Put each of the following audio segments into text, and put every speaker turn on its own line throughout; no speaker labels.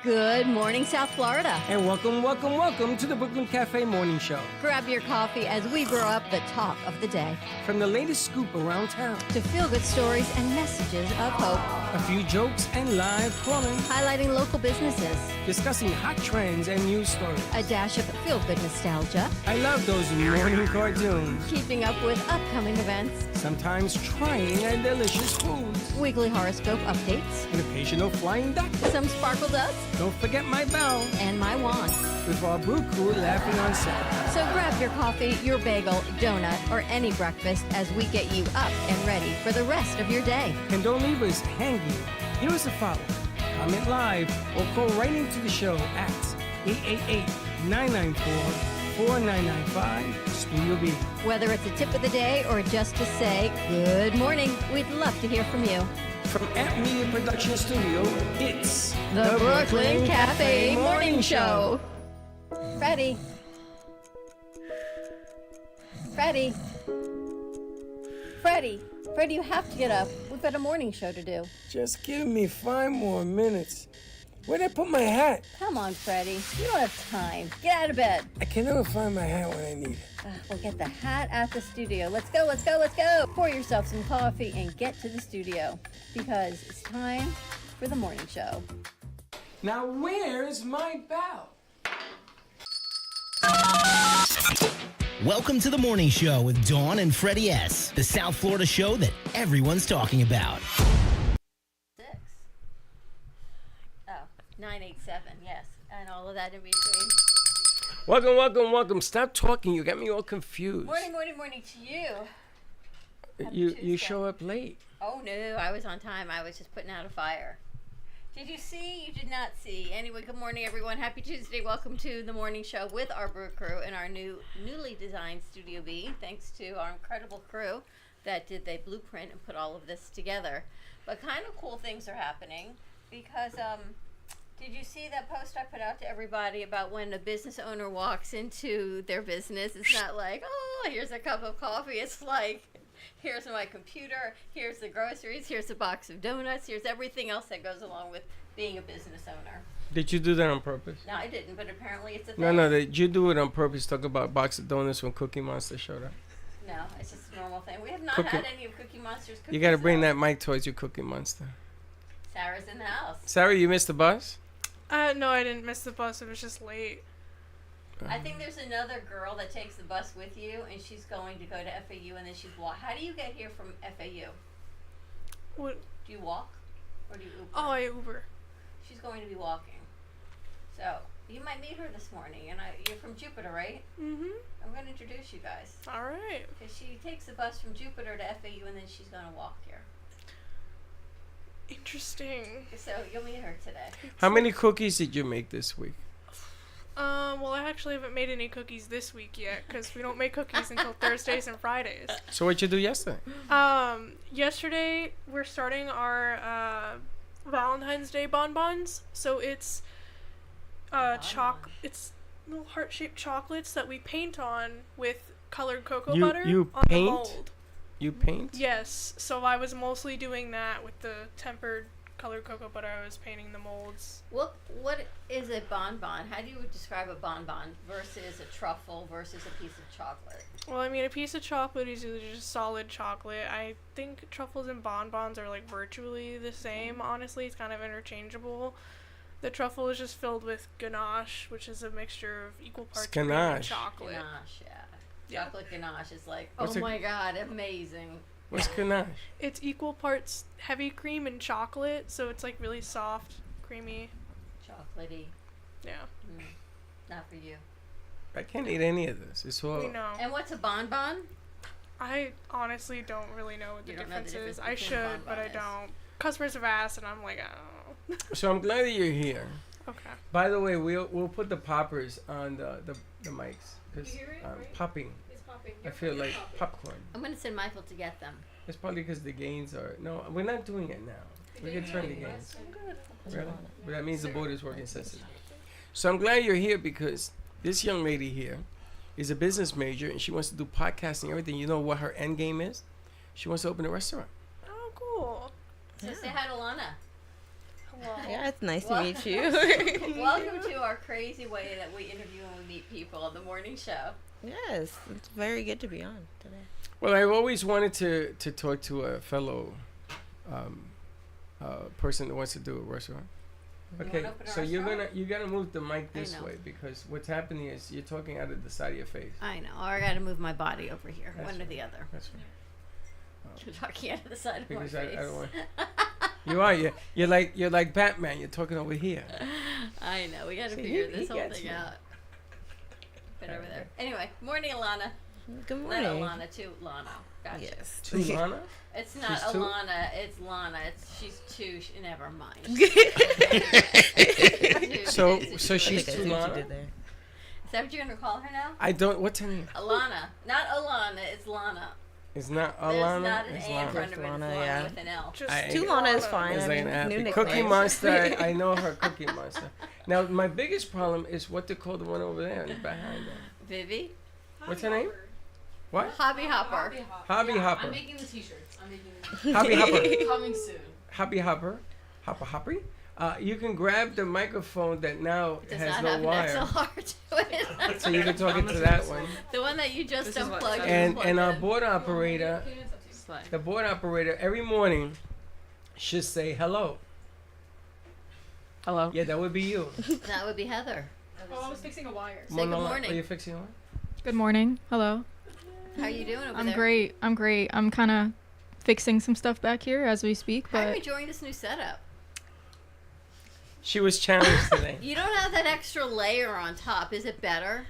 Good morning, South Florida.
And welcome to the Brooklyn Cafe Morning Show.
Grab your coffee as we brew up the talk of the day.
From the latest scoop around town
to feel-good stories and messages of hope.
A few jokes and live calling.
Highlighting local businesses.
Discussing hot trends and news stories.
A dash of feel-good nostalgia.
I love those morning cartoons.
Keeping up with upcoming events.
Sometimes trying and delicious foods.
Weekly horoscope updates.
An occasional flying duck.
Some sparkle dust.
Don't forget my bell.
And my wand.
With our brew crew laughing on set.
So grab your coffee, your bagel, donut, or any breakfast as we get you up and ready for the rest of your day.
And don't leave us hanging. Give us a follow. Comment live or call right into the show at 888-994-4995 Studio B.
Whether it's a tip of the day or just to say good morning, we'd love to hear from you.
From Amp Media Production Studio, it's
the Brooklyn Cafe Morning Show. Freddie, you have to get up. We've got a morning show to do.
Just give me 5 more minutes. Where'd I put my hat?
Come on, Freddie. You don't have time. Get out of bed.
I can never find my hat when I need it.
We'll get the hat at the studio. Let's go. Pour yourself some coffee and get to the studio because it's time for the morning show.
Now, where's my bell?
Welcome to the morning show with Dawn and Freddie S., the South Florida show that everyone's talking about.
987, yes, and all of that in between.
Welcome. Stop talking. You got me all confused.
Morning to you.
You show up late.
Oh, no, I was on time. I was just putting out a fire. Did you see? You did not see. Anyway, good morning, everyone. Happy Tuesday. Welcome to the morning show with our brew crew in our newly designed Studio B. Thanks to our incredible crew that did the blueprint and put all of this together. But kind of cool things are happening because, did you see that post I put out to everybody about when a business owner walks into their business? It's not like, oh, here's a cup of coffee. It's like, here's my computer, here's the groceries, here's a box of donuts, here's everything else that goes along with being a business owner.
Did you do that on purpose?
No, I didn't, but apparently it's a thing.
No, did you do it on purpose? Talk about box of donuts when Cookie Monster showed up.
No, it's just a normal thing. We have not had any of Cookie Monster's cookies.
You got to bring that mic towards your Cookie Monster.
Sarah's in the house.
Sarah, you missed the bus?
No, I didn't miss the bus. It was just late.
I think there's another girl that takes the bus with you, and she's going to go to FAU, and then she's How do you get here from FAU?
What?
Do you walk, or do you Uber?
Oh, I Uber.
She's going to be walking. So, you might meet her this morning, and you're from Jupiter, right?
Mm-hmm.
I'm going to introduce you guys.
All right.
Because she takes the bus from Jupiter to FAU, and then she's going to walk here.
Interesting.
So, you'll meet her today.
How many cookies did you make this week?
Well, I actually haven't made any cookies this week yet because we don't make cookies until Thursdays and Fridays.
So what'd you do yesterday?
Yesterday we're starting our Valentine's Day bonbons. So it's it's little heart-shaped chocolates that we paint on with colored cocoa butter on the mold.
You paint?
Yes. So I was mostly doing that with the tempered colored cocoa butter. I was painting the molds.
What is a bonbon? How do you describe a bonbon versus a truffle versus a piece of chocolate?
Well, I mean, a piece of chocolate is usually just solid chocolate. I think truffles and bonbons are like virtually the same. Honestly, it's kind of interchangeable. The truffle is just filled with ganache, which is a mixture of equal parts cream and chocolate.
Ganache, yeah. Chocolate ganache is like, my God, amazing.
What's ganache?
It's equal parts heavy cream and chocolate, so it's like really soft, creamy.
Chocolatey.
Yeah.
Not for you.
I can't eat any of this. It's all.
We know.
And what's a bonbon?
I honestly don't really know what the difference is. I should, but I don't. Customers have asked, and I'm like, I don't know.
So I'm glad that you're here.
Okay.
By the way, we'll put the poppers on the mics because popping. I feel like popcorn.
I'm going to send Michael to get them.
It's probably because the gains are... No, we're not doing it now. We can turn the gains. Really? But that means the board is working sensitive. So I'm glad you're here because this young lady here is a business major and she wants to do podcasting and everything. You know what her end game is? She wants to open a restaurant.
Oh, cool.
So say hi to Lana. Well,
Yeah, it's nice
well-
to meet you.
welcome to our crazy way that we interview and we meet people on the morning show.
Yes, it's very good to be on today.
Well, I've always wanted to talk to a fellow person that wants to do a restaurant.
You
Okay,
wanna open a
so
restaurant?
you gotta move the mic this
know.
way because what's happening is you're talking out of the side of your face.
I know. Or I got to move my body over here,
That's
one or
right.
the other.
That's right.
You're talking out of the side of my
Because
face.
I don't want. You are you're like Batman. You're talking over here.
I know. We got to
See,
figure
he
this whole
gets
thing
me.
out. Put it over
Okay.
there. Anyway, morning, Alana.
Good
Not
morning.
Alana, too. Lana. Gotcha.
Yes.
To Lana?
It's not
She's two?
Alana. It's Lana. She's two. Never mind.
So
Two.
so
I
she's
think I
to
see what you
Lana?
did there.
Is that what you're gonna call her now?
I don't. What's her name?
Alana. Not Alana. It's Lana.
It's not
There's
Alana.
not an
It's
A in
Lana.
front of it. It's
Lana,
Lana
yeah.
with an L.
Just
I-
Two Lana is fine.
It's
I
like
mean,
an
new
happy
nickname.
Cookie Monster. I know her Cookie Monster. Now my biggest problem is what they call the one over there behind her.
Vivi.
What's her name? What?
Hobby Hopper.
Hobby Hopper.
I'm making the t-shirts. I'm making the
Hobby Hopper.
coming soon.
Hobby Hopper. Hopper. You can grab the microphone that now
It does
has
not
no
have an
wire,
XLR to it.
so you can talk into that one.
The one that you just
This is what-
unplugged.
And our
in.
board operator,
Slide.
the board operator, every morning should say hello.
Hello.
Yeah, that would be you.
That would be Heather.
Oh, I was fixing a wire.
Say good
Mona,
morning.
Are you fixing one?
Good morning. Hello.
How are you doing over
I'm
there?
great. I'm great. I'm kind of fixing some stuff back here as we speak,
How are you
but
enjoying this new setup?
She was challenged today.
You don't have that extra layer on top. Is it better?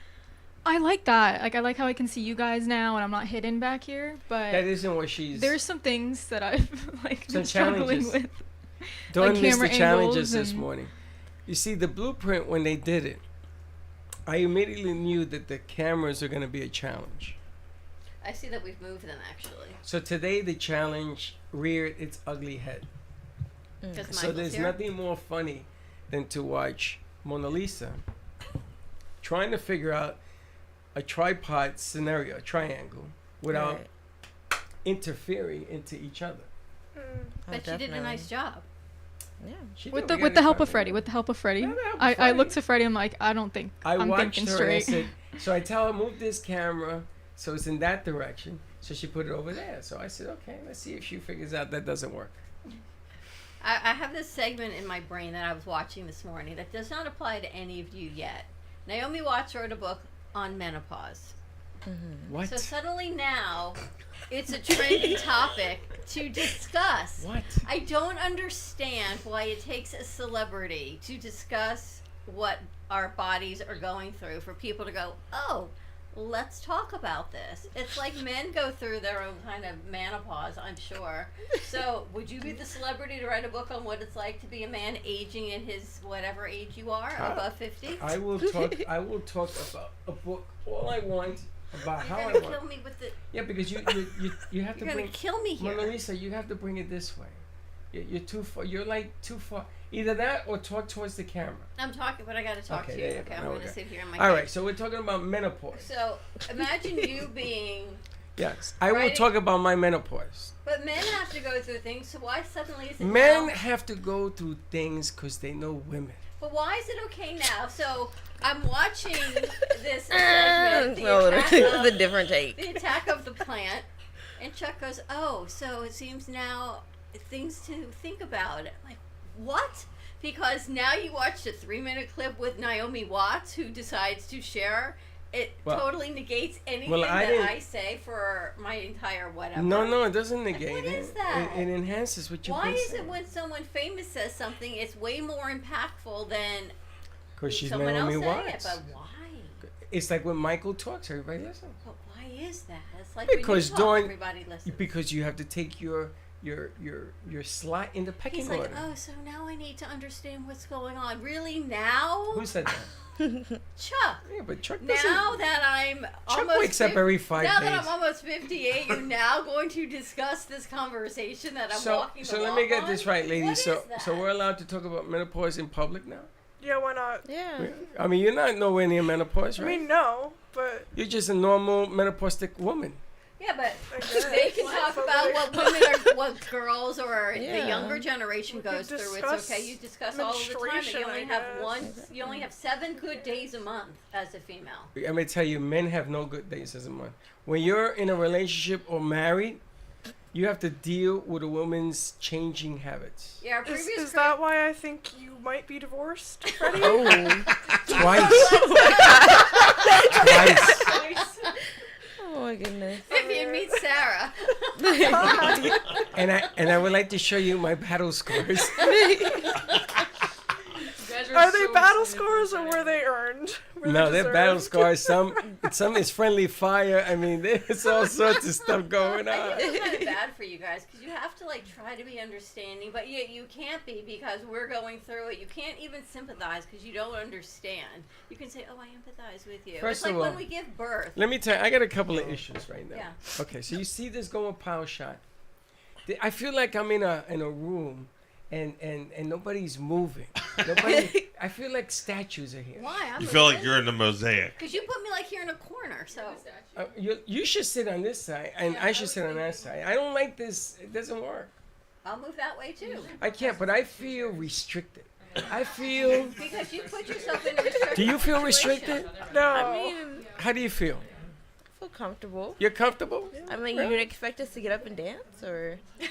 I like that. Like I like how I can see you guys now and I'm not hidden back here,
That
but
isn't what she's.
there's some things that I've like
Some
been struggling
challenges.
with.
Don't
like
miss the
camera
challenges
angles
this
and-
morning. You see, the blueprint when they did it, I immediately knew that the cameras are going to be a challenge.
I see that we've moved them actually.
So today the challenge reared its ugly head.
Because
So there's nothing more funny than to watch Mona Lisa trying to figure out a tripod scenario, a triangle, without
Right.
interfering into each other.
Oh,
But she did a nice job.
Yeah.
She
With
did,
the
we
with
gotta
the help
try
of
to-
Freddie. With the help of Freddie.
Yeah, the help of
I
Freddie.
looked to Freddie. I'm like, I don't think I'm
watched
thinking
her and I
straight.
said, so I tell her move this camera so it's in that direction. So she put it over there. So I said, okay, let's see if she figures out that doesn't work.
I have this segment in my brain that I was watching this morning that does not apply to any of you yet. Naomi Watts wrote a book on menopause.
What?
So suddenly now it's a trending topic to discuss.
What?
I don't understand why it takes a celebrity to discuss what our bodies are going through for people to go, oh, let's talk about this. It's like men go through their own kind of menopause, I'm sure. So would you be the celebrity to write a book on what it's like to be a man aging in his whatever age you are, above 50?
I will talk. I will talk about a book all I want about
You're
how I
going to
want.
kill me with the...
Yeah, because you have to
You're going
bring.
to kill me here.
Mona Lisa, you have to bring it this way. You're too far. You're like too far. Either that or talk towards the camera.
I'm talking, but I got to talk
Okay,
to
there
you.
you
Okay,
go.
I'm
Now
going
we're
to
good.
sit here in my
All
cage.
right, so we're talking about menopause.
So imagine you being...
Yes, I will
Right?
talk about my menopause.
But men have to go through things, so why suddenly is it
Men
now?
have to go through things because they know women.
But why is it okay now? So I'm watching this segment,
No, it's a different take.
the attack of the plant, and Chuck goes, "Oh, so it seems now things to think about." I'm like, what? Because now you watched a 3-minute clip with Naomi Watts, who decides to share. It
Well-
totally negates anything
Well, I
that
didn't-
I say for my entire whatever.
No, it doesn't negate
what
it.
is that?
It enhances what you've
Why
been
is
saying.
it when someone famous says something, it's way more impactful than
Because she's
someone
Naomi
else saying
Watts.
it? But why?
It's like when Michael talks, everybody listens.
But why is that? It's like
Because
when you talk,
during-
everybody listens.
Because you have to take your slot in the pecking
He's
order.
like, oh, so now I need to understand what's going on. Really now?
Who said that?
Chuck.
Yeah, but Chuck doesn't.
Now that I'm
Chuck
almost
wakes up every 5
now
days.
that I'm almost 58, you're now going to discuss this conversation that I'm walking the
so let
walk
me get
on?
this right, ladies.
What
So
is that?
so we're allowed to talk about menopause in public now.
Yeah, why not?
Yeah.
I mean, you're not nowhere near menopause,
I
right?
mean, no, but
You're just a normal menopaustic woman.
Yeah, but
I guess.
they can talk
But
about
like-
what women are, what girls or the
Yeah.
younger generation
We could
goes through. It's
discuss
okay. You discuss all of the time. But
menstruation,
you only
I
have
guess.
one. You only have 7 good days a month as a female.
I'm gonna tell you, men have no good days as a month. When you're in a relationship or married, you have to deal with a woman's changing habits.
Yeah, our previous.
Is that why I think you might be divorced, Freddie?
Oh, twice. Twice.
Oh my goodness.
If you meet Sarah.
And I would like to show you my battle scars.
Are they battle scores or were they earned? Were
No,
they
they're battle
deserved?
scars. Some is friendly fire. I mean, there's all sorts of stuff going
I
on.
feel kind of bad for you guys because you have to like try to be understanding, but you can't be because we're going through it. You can't even sympathize because you don't understand. You can say, "Oh, I empathize with you."
First
it's like
of all,
when we give birth.
Let me tell you, I got a couple of issues right now.
Yeah.
Okay, so you see this going power shot. I feel like I'm in a room and nobody's moving. Nobody. I feel like statues are here.
Why? I'm
You feel like you're in the mosaic.
because you put me like here in a corner. So
You should sit on this side and I should sit on that side. I don't like this. It doesn't work.
I'll move that way too.
I can't, but I feel restricted. I feel.
Because you put yourself in a restricted
Do you feel
situation.
restricted?
No.
I mean,
How do you feel?
I feel comfortable.
You're comfortable?
I mean, you would expect us to get up and dance, or
Yeah,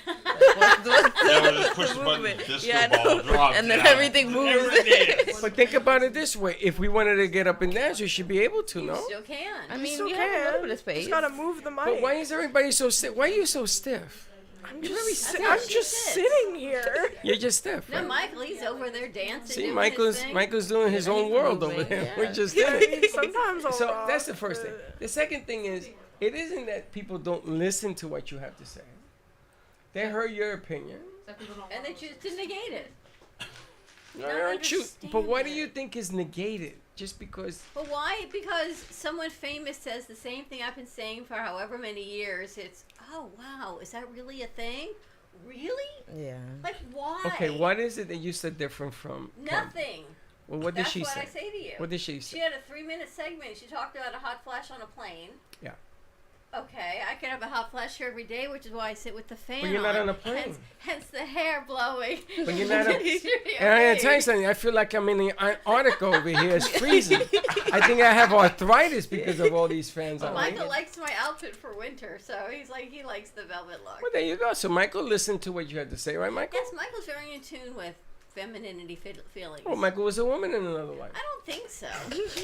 we'll just push the button,
movement?
disco
Yeah, I
ball
know.
drops
And then
down.
everything moves.
Everything dance.
But think about it this way: if we wanted to get up and dance, we should be able to,
You
no?
still can.
I
You
mean,
still
you have a little
can.
bit of space.
Just gotta move the mic.
But why is everybody so stiff? Why are you so stiff?
I'm
That's
just,
how
I'm
she
just
sits.
sitting here.
You're just stiff.
No,
Right?
Michael, he's over there dancing.
See,
doing
Michael's
his thing.
Michael's doing his own
he's
world
moving,
over there.
yeah.
We're just
I
in it.
mean, sometimes I'll
So
rock,
that's the first thing.
but-
The second thing is, it isn't that people don't listen to what you have to say. They heard your opinion.
And they choose to negate it. You
No,
don't
aren't you?
understand
But what do
it.
you think is negated? Just because?
But why? Because someone famous says the same thing I've been saying for however many years. It's, oh, wow, is that really a thing? Really?
Yeah.
Like, why?
Okay, what is it that you said different from? Kim?
Nothing.
Well, what did
That's
she
what
say?
I say to you.
What did she
She
say?
had a 3-minute segment. She talked about a hot flash on a plane.
Yeah.
Okay, I can have a hot flash here every day, which is why I sit with the fan
But you're not on a plane.
Hence the hair blowing.
But you're not on-
Studio
And I gotta tell you
A.
something. I feel like I'm in the Antarctica over here. It's freezing. I think I have arthritis because of all these fans on me.
Michael likes my outfit for winter, so he's like, he likes the velvet look.
Well, there you go. So Michael listened to what you had to say, right, Michael?
Yes, Michael's very in tune with femininity feelings.
Oh, Michael was a woman in another life.
I don't think so.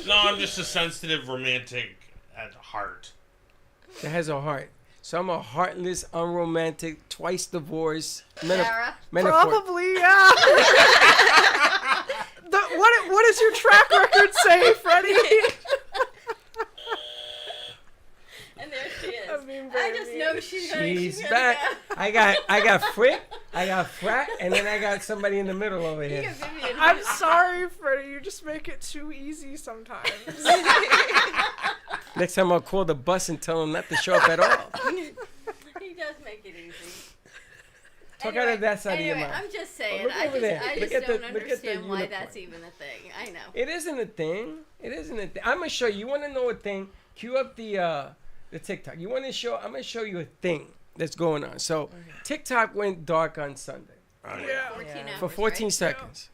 No, I'm just a sensitive romantic at heart.
That has a heart. So I'm a heartless, unromantic, twice divorced,
Sarah?
Probably, yeah. What does your track record say, Freddie?
And there she is.
I'm being
I
very
just
mean.
know she's gonna.
She's
gonna
back.
Go.
I got Frick, I got Frat, and then I got somebody in the middle over
You
here.
got Vivian.
I'm sorry, Freddie. You just make it too easy sometimes.
Next time I'll call the bus and tell them not to show up at all.
He does make it easy.
Talk out of that side of your
Anyway,
mouth.
I'm just saying.
look over there.
I
Look
just
at the-
don't
look at the
understand why
unicorn.
that's even a thing. I know.
It isn't a thing. It isn't a thing. I'm gonna show you. You want to know a thing? Cue up the TikTok. You want to show? I'm gonna show you a thing that's going on. So TikTok went dark on Sunday
Yeah.
14
Yeah.
hours,
for 14
right?
seconds.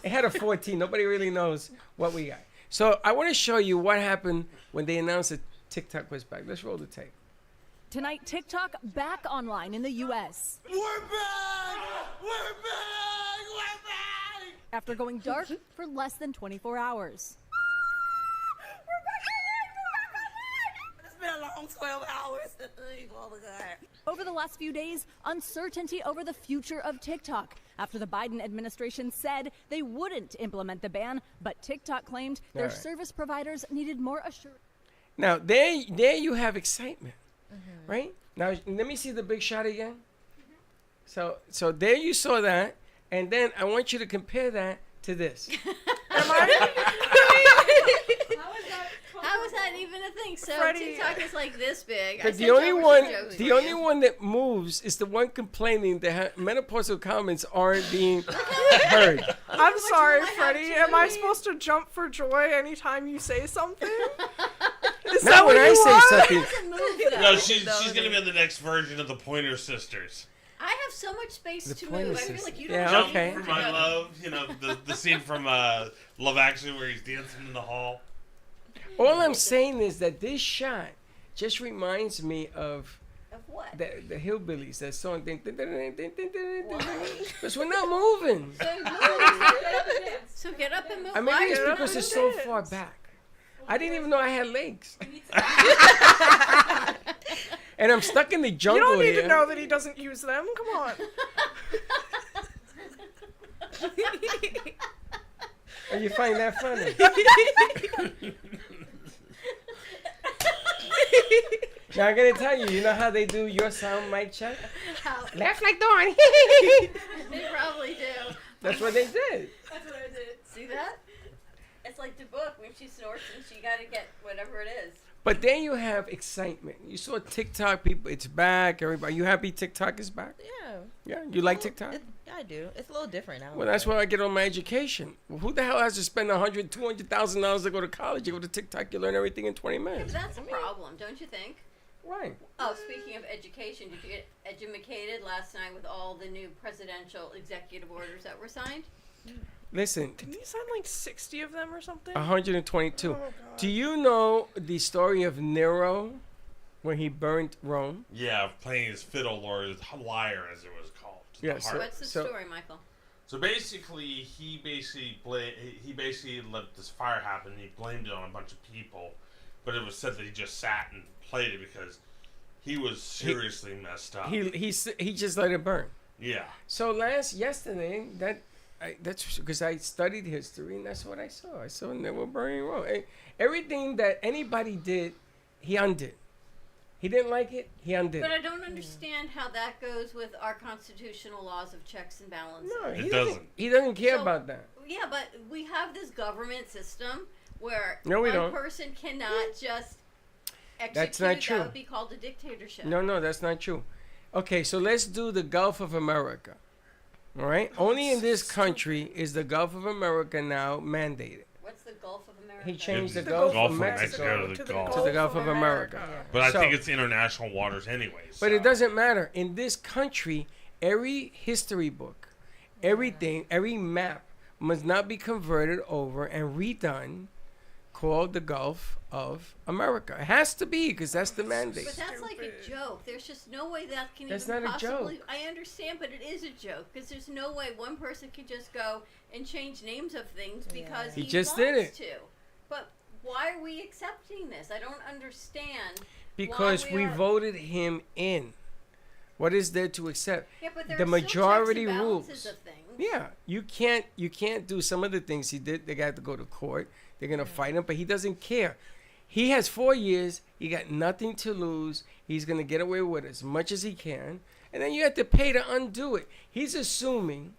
It had a 14. Nobody really knows what we got. So I want to show you what happened when they announced that TikTok was back. Let's roll the tape.
Tonight, TikTok back online in the U.S.
We're back! We're back! We're back!
after going dark for less than 24 hours.
It's been a long 12 hours. Oh my God.
Over the last few days, uncertainty over the future of TikTok after the Biden administration said they wouldn't implement the ban, but TikTok claimed their
All right.
service providers needed more assurance.
Now, there you have excitement, right? Now, let me see the big shot again. So there you saw that, and then I want you to compare that to this.
How is that even a thing? So
Freddie-
TikTok is like this big. I
But
sent
the only
over
one,
some jokes
the
for
only
you.
one that moves is the one complaining that menopausal comments aren't being heard.
I'm sorry,
I have
Freddie.
to
Am I
read.
supposed to jump for joy anytime you say something? Is
Not
that
when
what
I
you
say
want?
something.
It's a move,
No, she's gonna be in the next version of the Pointer Sisters.
I have so much space
The
to
Pointer
move. I feel
Sisters.
like you don't
Yeah,
have
okay.
For My Love, the scene from Love Actually where he's dancing in the hall.
All I'm saying is that this shot just reminds me of
what?
The Hillbillies, that song. Because we're not moving.
So get up and move.
I mean, it's because it's so far back. I didn't even know I had legs. And I'm stuck in the jungle.
You don't need
here.
to know that he doesn't use them. Come on.
And you find that funny. Now I'm gonna tell you, you know how they do your sound mic check? Laugh like Dawn.
They probably do.
That's what they did.
That's what I did. See that? It's like the book when she snorts and she got to get whatever it is.
But then you have excitement. You saw TikTok, people, it's back. Everybody, you happy TikTok is back?
Yeah.
Yeah, you like TikTok?
Yeah, I do. It's a little different now.
Well, that's where I get all my education. Well, who the hell has to spend $100,000, $200,000 to go to college? You go to TikTok, you learn everything in 20
Yeah,
minutes.
but that's a problem, don't you think?
Right.
Oh, speaking of education, did you get educated last night with all the new presidential executive orders that were signed?
Listen.
Didn't he sign like 60 of them or something?
122.
Oh, God.
Do you know the story of Nero when he burned Rome?
Yeah, playing his fiddle or his lyre, as it was called.
Yeah,
The
so-
harp.
What's the story, Michael?
So basically, he basically let this fire happen. And he blamed it on a bunch of people, but it was said that he just sat and played it because he was seriously messed up.
He just let it burn.
Yeah.
So yesterday, that's because I studied history, and that's what I saw. I saw Nero burning Rome. Everything that anybody did, he undid. He didn't like it, he undid.
But I don't understand how that goes with our constitutional laws of checks and balances.
No, he doesn't care about that.
Yeah, but we have this government system where
No, we
one
don't.
person cannot just execute.
That's not true.
That would be called a dictatorship.
No, that's not true. Okay, so let's do the Gulf of America. All right? Only in this country is the Gulf of America now mandated.
What's the Gulf of America?
He changed the
It's
Gulf,
Gulf
of Mexico
to the
Gulf of America.
But I
So-
think it's international waters anyways.
But it doesn't matter. In this country, every history book, everything, every map must not be converted over and redone called the Gulf of America. It has to be because that's the mandate.
But that's like a joke. There's just no way that can
That's
even
not a
possibly.
joke.
I understand, but it is a joke because there's no way one person can just go and change names of things because
He
he
just
wants
did it.
to. But why are we accepting this? I don't understand.
Because
why
we
are-
voted him in. What is there to accept?
Yeah, but there
The
are
majority
still checks and
rules.
balances of things.
Yeah, you can't do some of the things he did. They got to go to court. They're gonna fight him, but he doesn't care. He has 4 years. He got nothing to lose. He's gonna get away with as much as he can, and then you have to pay to undo it. He's assuming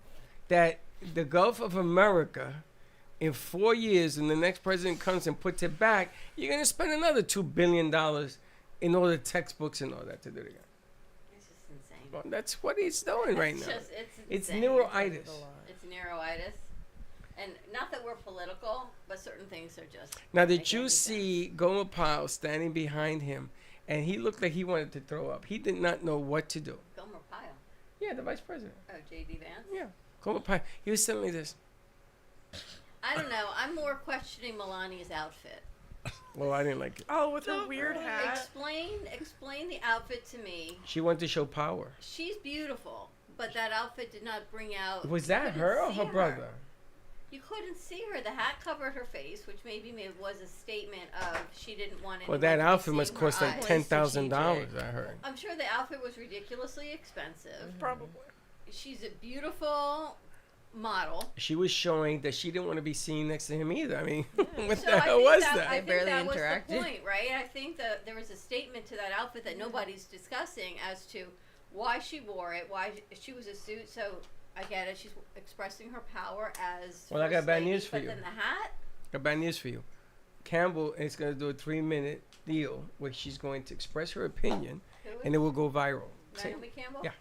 that the Gulf of America, in 4 years, when the next president comes and puts it back, you're gonna spend another $2 billion in all the textbooks and all that to do it again.
It's just insane.
Well, that's what he's doing right now.
It's
It's
insane.
neuroitis.
It's neuroitis. And not that we're political, but certain things are just.
Now, did you see Gomer Pyle standing behind him, and he looked like he wanted to throw up? He did not know what to do.
Gomer Pyle.
Yeah, the vice president.
Oh, J.D. Vance?
Yeah, Gomer Pyle. He was sitting like this.
I don't know. I'm more questioning Melania's outfit.
Well, I didn't like it.
Oh, with her weird hat.
Explain the outfit to me.
She wanted to show power.
She's beautiful, but that outfit did not bring out.
Was that her or her brother?
You couldn't see her. The hat covered her face, which maybe was a statement of she didn't want anyone
Well, that
to be
outfit must
seeing her
cost like
eyes.
$10,000. I heard.
I'm sure the outfit was ridiculously expensive.
Probably.
She's a beautiful model.
She was showing that she didn't want to be seen next to him either. I mean, what
So
the
I
hell
think
was
that?
that?
I think
barely
that was
interacted.
the point, right? I think that there was a statement to that outfit that nobody's discussing as to why she wore it, why she was a suit. So I get it. She's expressing her power as.
Well, I got
first
bad
lady,
news for
but
you.
then the hat.
Got bad news for you. Campbell is going to do a 3-minute deal where she's going to express her opinion,
Who
and it will go viral.
Naomi Campbell.
Yeah.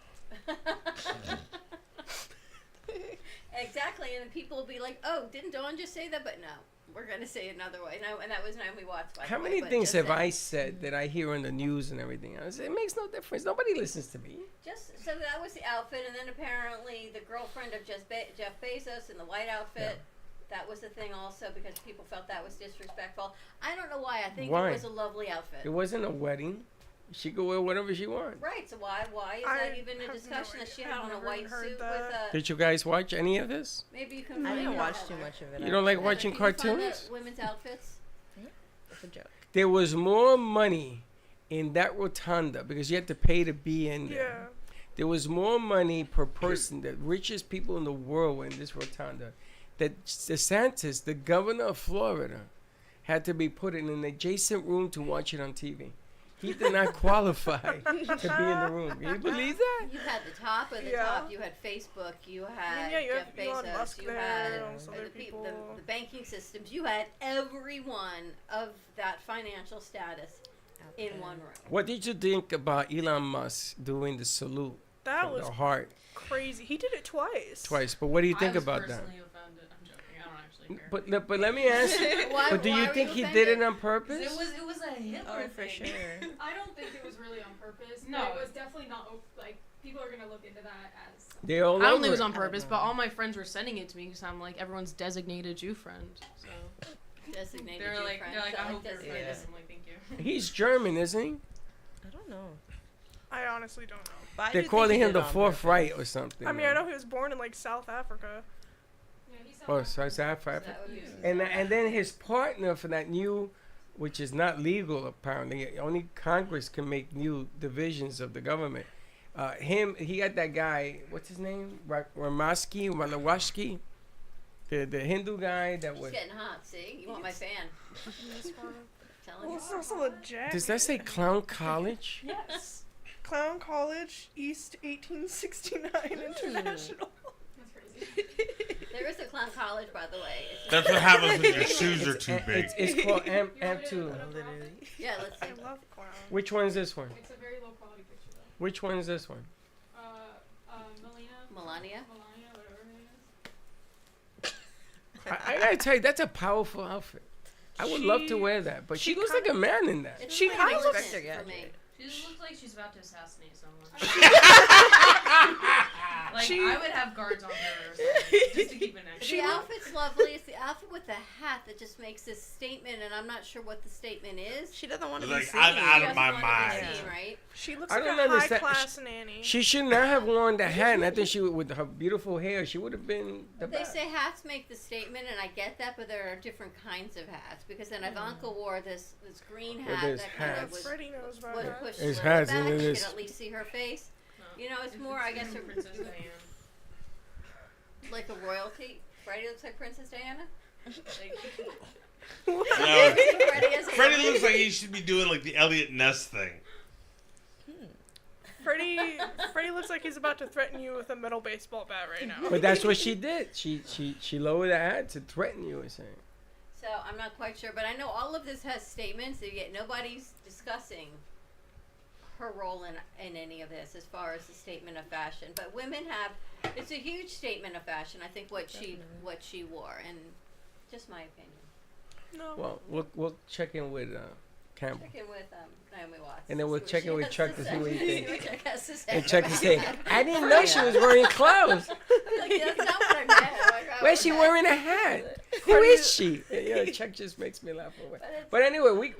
Exactly, and then people will be like, "Oh, didn't Dawn just say that?" But no, we're gonna say another way. No, and that was Naomi Watts. By
How
the way,
many
but
things
just
have
saying.
I said that I hear on the news and everything else? It makes no difference. Nobody listens to me.
Just so that was the outfit, and then apparently the girlfriend of Jeff Bezos in the white outfit. That was the thing also because people felt that was disrespectful. I don't know why. I think
Why?
it was a lovely outfit.
It wasn't a wedding. She could wear whatever she wants.
Right. So why is that even a discussion that she had on a white suit with a?
Did you guys watch any of this?
Maybe you can.
I
find
didn't
it
watch
out.
too much of it.
You don't like
Can
watching
you find
cartoons?
the women's outfits.
It's a joke.
There was more money in that rotunda because you had to pay to be in there.
Yeah.
There was more money per person. The richest people in the world were in this rotunda. That DeSantis, the governor of Florida, had to be put in an adjacent room to watch it on TV. He did not qualify to be in the room. Can you believe that?
You had the top of the top. You had Facebook. You had
you
Jeff
have Elon
Bezos.
Musk
You
there,
had
all those other people.
the banking systems. You had everyone of that financial status in one room.
What did you think about Elon Musk doing the salute?
That
from
was
the heart
crazy. He did it twice.
twice. But what do you think about that?
Offended. I'm joking. I don't actually care.
But let me ask you. But do you think he did it on purpose?
It was a Hitler
for
thing.
sure.
I don't think it was really on purpose.
No.
No, it was definitely not. Like people are gonna look into that as.
They all
I don't think it
over
was on purpose, but all my friends were sending it to me because I'm like everyone's designated Jew friend. So
Designated
they're
Jew
like,
friend.
they're like,
So,
I hope you're
designated.
famous. I'm like, thank you.
He's German, isn't he?
I don't know.
I honestly don't know.
But I
They're
do think
calling
he
him
did
the
it on
Fourth
purpose.
Reich or something.
I mean, I know he was born in like South Africa.
Yeah, he's
Oh, South Africa.
That would be-
And then his partner for that new, which is not legal apparently. Only Congress can make new divisions of the government. He got that guy. What's his name? Malawashki, the Hindu guy that
He's
was.
getting hot. See, you want my fan? Telling you.
It's also a jacket.
Does that say Clown College?
Yes. Clown College, East 1869 International.
That's crazy.
There is a clown college, by the way.
That's what happens when your shoes are too big.
It's called M2.
Literally.
Yeah, let's see.
I love clown.
Which one's this one?
It's a very low quality picture though.
Which one is this one?
Melania.
Melania, whatever her name is.
I gotta tell you, that's a powerful outfit. I would love to wear that, but she looks like a man in that.
It's
She
really
kind of looks-
innocent for me.
She just looks like she's about to assassinate someone. Like
She-
I would have guards on her just to keep an extra.
The outfit's lovely. It's the outfit with the hat that just makes this statement, and I'm not sure what the statement is.
She doesn't want to
Like,
be seen.
I'm out
She
of my
doesn't wanna be
mind.
seen, right?
She looks
I
like
don't
a
understand.
high-class nanny.
She should not have worn the hat, and I think she would, with her beautiful hair, she would have been the
They
best.
say hats make the statement, and I get that, but there are different kinds of hats. Because then Ivanka wore this green
Well,
hat
there's
that kind of
hats.
was
Freddie knows about
was
that.
pushed
There's
a little
hats,
back.
and it
You
is-
could at least see her face. You know, it's more, I guess,
Princess Diana.
like a royalty. Freddie looks like Princess Diana.
No,
Freddie is a
Freddie
royalty.
looks like he should be doing like the Elliot Ness thing.
Freddie looks like he's about to threaten you with a metal baseball bat right now.
But that's what she did. She lowered the hat to threaten you or something.
So I'm not quite sure, but I know all of this has statements, and yet nobody's discussing her role in any of this as far as the statement of fashion. But women have, it's a huge statement of fashion. I think what she wore, and just my opinion.
No.
Well, we'll check in with Campbell.
Check in with Naomi Watts.
And then we'll
See what
check
she
in with
has
Chuck to see what he
say.
thinks.
See what Chuck has to say.
And Chuck to say, I didn't know she was wearing clothes.
Like, that's not what I meant. Like, oh,
Where's she
okay.
wearing a hat? Who is she? Yeah, Chuck just makes me laugh away.
But it's-
But anyway,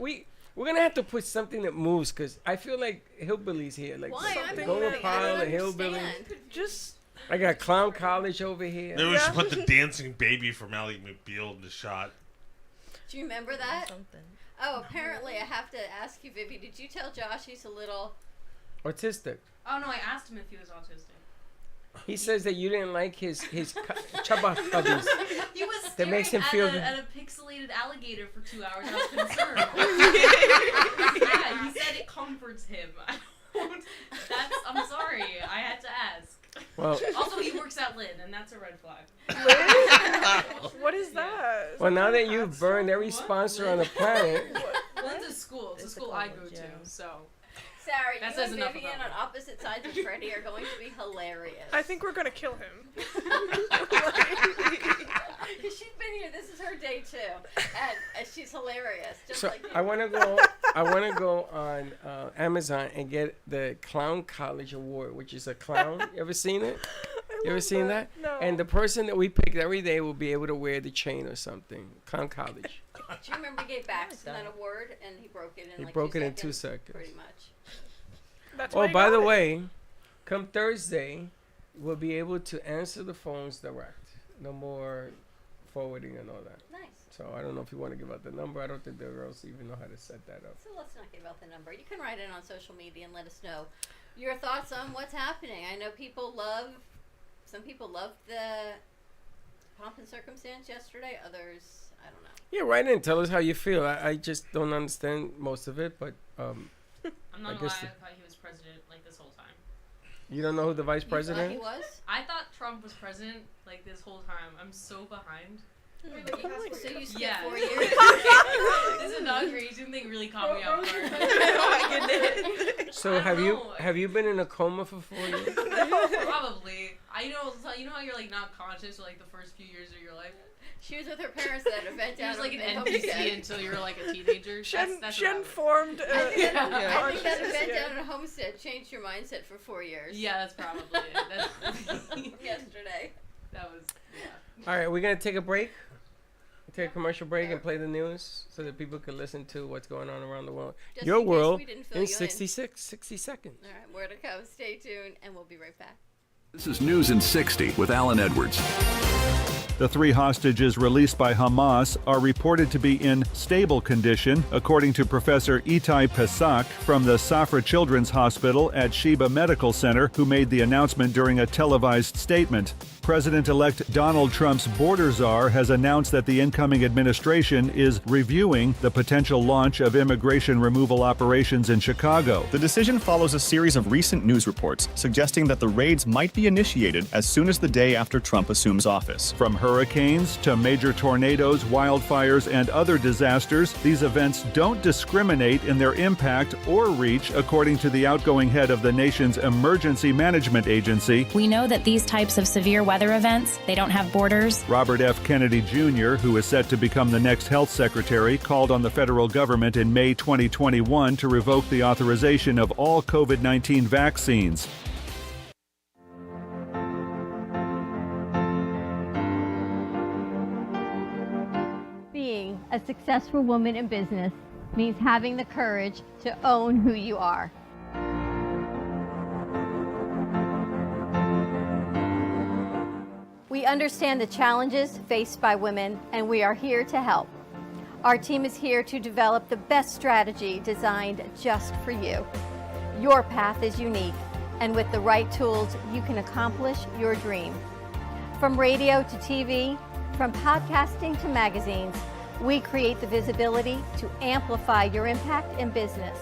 we're gonna have to put something that moves because I feel like hillbillies here, like
Why?
the
I'm
Gold
moving. I
Pile,
don't
the hillbillies.
understand.
Just
I got Clown College over here.
Maybe we should put the dancing baby from Ally McBeal in the shot.
Do you remember that?
Something.
Oh, apparently I have to ask you, Vivi. Did you tell Josh he's a little?
Autistic.
Oh no, I asked him if he was autistic.
He says that you didn't like his chubba hubbies.
He was
That
staring
makes him feel good.
at a pixelated alligator for 2 hours. I was concerned. Yeah, he said it comforts him. I'm sorry. I had to ask.
Well,
Also, he works at Lynn, and that's a red flag.
what is that? Is
well,
that
now
the
that you've
hat
burned
store?
every sponsor on the planet,
Lynn's a school. It's a school I go
college,
to,
yeah.
so.
Sarah,
That
you
says
and
enough
Vivian
about
on
me.
opposite sides of Freddie are going to be hilarious.
I think we're gonna kill him.
She's been here. This is her day too, and she's hilarious. Just
So
like you.
I want to go on Amazon and get the Clown College Award, which is a clown. You ever seen it? You ever seen that?
No.
And the person that we pick every day will be able to wear the chain or something. Clown College.
Do you remember he gave Baxton that award and he broke it in
He
like
broke
2
it in
seconds?
2 seconds.
Pretty much.
That's why
Oh,
you
by
got
the
it.
way, come Thursday, we'll be able to answer the phones direct. No more forwarding and all that.
Nice.
So I don't know if you want to give out the number. I don't think the girls even know how to set that up.
So let's not give out the number. You can write in on social media and let us know your thoughts on what's happening. I know some people loved the pomp and circumstance yesterday. Others, I don't know.
Yeah, write in. Tell us how you feel. I just don't understand most of it, but
I'm not
I
gonna lie, I
guess
thought he was president like this whole time.
you don't know who the vice
You thought
president
he
is?
was?
I thought Trump was president like this whole time. I'm so behind.
So you skipped
Yeah.
4 years?
This inauguration thing really caught me off guard.
Oh my goodness.
So
I
have
don't
you
know.
have you been in a coma for 4 years?
Probably. You know how you're like not conscious for like the first few years of your life.
She was with her parents at an event
He
down
was like an
in
NPC
Homestead.
until you were like a teenager.
She
That's what
hadn't
I was.
formed.
I think that
consciousness
event
yet.
down at Homestead changed your mindset for 4 years.
Yeah, that's probably it.
Yesterday.
That was, yeah.
All right, we're gonna take a break. Take a commercial break and play the news so that people can listen to what's going on around the world.
Just
Your
in case
world
we didn't fill
in
you
60 seconds.
All right, more to come. Stay tuned, and we'll be right back.
This is News in 60 with Alan Edwards.
The 3 hostages released by Hamas are reported to be in stable condition, according to Professor Itai Pesak from the Safra Children's Hospital at Sheba Medical Center, who made the announcement during a televised statement. President-elect Donald Trump's border czar has announced that the incoming administration is reviewing the potential launch of immigration removal operations in Chicago.
The decision follows a series of recent news reports suggesting that the raids might be initiated as soon as the day after Trump assumes office.
From hurricanes to major tornadoes, wildfires, and other disasters, these events don't discriminate in their impact or reach, according to the outgoing head of the nation's emergency management agency.
We know that these types of severe weather events, they don't have borders.
Robert F. Kennedy Jr., who is set to become the next health secretary, called on the federal government in May 2021 to revoke the authorization of all COVID-19 vaccines.
Being a successful woman in business means having the courage to own who you are. We understand the challenges faced by women, and we are here to help. Our team is here to develop the best strategy designed just for you. Your path is unique, and with the right tools, you can accomplish your dream. From radio to TV, from podcasting to magazines, we create the visibility to amplify your impact in business.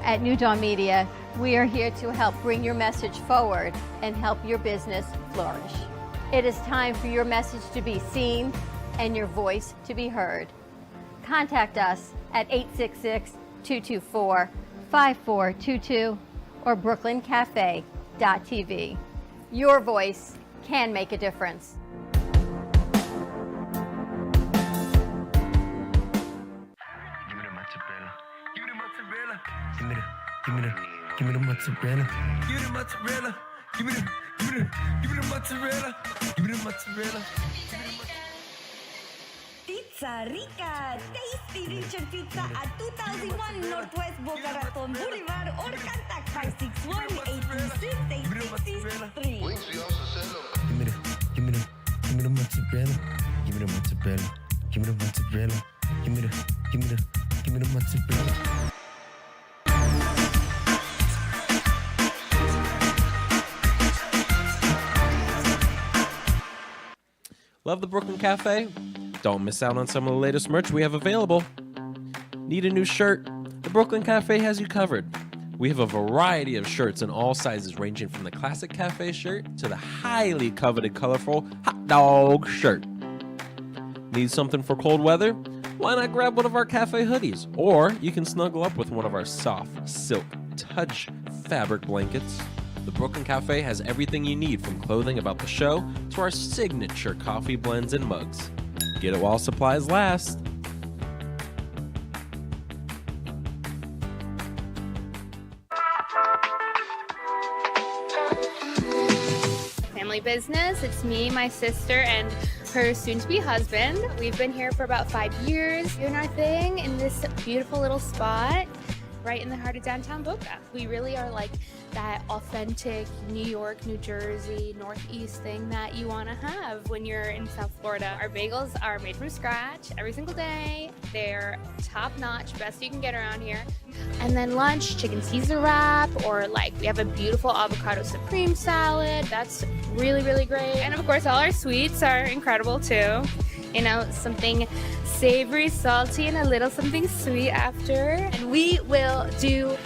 At New Dawn Media, we are here to help bring your message forward and help your business flourish. It is time for your message to be seen and your voice to be heard. Contact us at 866-224-5422 or brooklyncafe.tv. Your voice can make a difference.
Give me the mozzarella. Give me the mozzarella. Give me the mozzarella. Give me the mozzarella.
Pizza Rica, tasty Richard Pizza at 2001 Northwest Boca Raton Boulevard or contact 561-826-8663.
Give me the mozzarella. Give me the mozzarella. Give me the mozzarella. Give me the mozzarella.
Love the Brooklyn Cafe? Don't miss out on some of the latest merch we have available. Need a new shirt? The Brooklyn Cafe has you covered. We have a variety of shirts in all sizes, ranging from the classic cafe shirt to the highly coveted colorful hot dog shirt. Need something for cold weather? Why not grab one of our cafe hoodies? Or you can snuggle up with one of our soft silk touch fabric blankets. The Brooklyn Cafe has everything you need from clothing about the show to our signature coffee blends and mugs. Get it while supplies last.
Family business. It's me, my sister, and her soon-to-be husband. We've been here for about 5 years doing our thing in this beautiful little spot right in the heart of downtown Boca. We really are like that authentic New York, New Jersey, Northeast thing that you want to have when you're in South Florida. Our bagels are made from scratch every single day. They're top-notch, best you can get around here. And then lunch, chicken Caesar wrap, or like we have a beautiful avocado supreme salad. That's really, really great. And of course, all our sweets are incredible too. You know, something savory, salty, and a little something sweet after. And we will do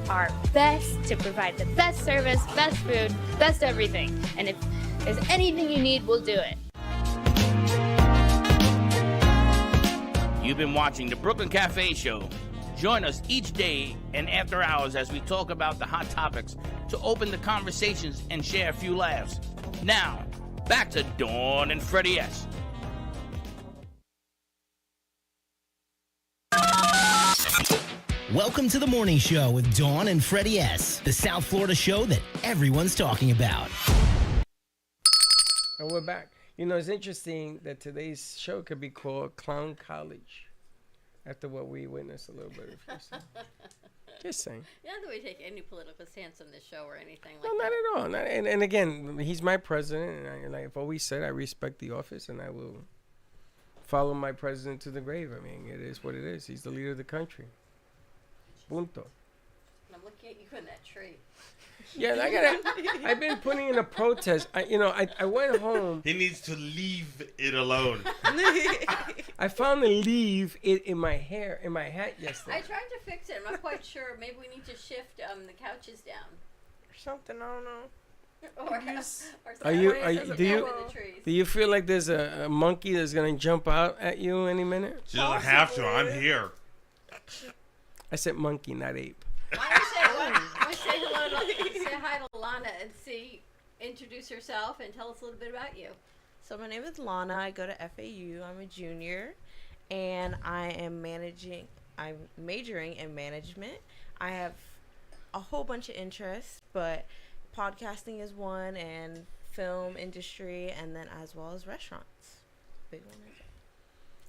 our best to provide the best service, best food, best everything. And if there's anything you need, we'll do it.
You've been watching the Brooklyn Cafe Show. Join us each day and after hours as we talk about the hot topics to open the conversations and share a few laughs. Now, back to Dawn and Freddie S.
Welcome to the morning show with Dawn and Freddie S., the South Florida show that everyone's talking about.
And we're back. You know, it's interesting that today's show could be called Clown College, after what we witnessed a little bit of yesterday. Just saying.
Not that we take any political stance on this show or anything like
No, not
that.
at all. And again, he's my president, and I've always said I respect the office, and I will follow my president to the grave. I mean, it is what it is. He's the leader of the country. Punto.
I'm looking at you in that tree.
Yeah, I've been putting in a protest. I went home.
He needs to leave it alone.
I found the leave it in my hair, in my hat yesterday.
I tried to fix it. I'm not quite sure. Maybe we need to shift the couches down.
Or something, I don't know.
Do you feel like there's a monkey that's gonna jump out at you any minute?
She doesn't have to. I'm here.
I said monkey, not ape.
Why don't you say hello, say hi to Lana and introduce yourself and tell us a little bit about you.
So my name is Lana. I go to FAU. I'm a junior, and I'm majoring in management. I have a whole bunch of interests, but podcasting is one, and film industry, and then as well as restaurants. Big one.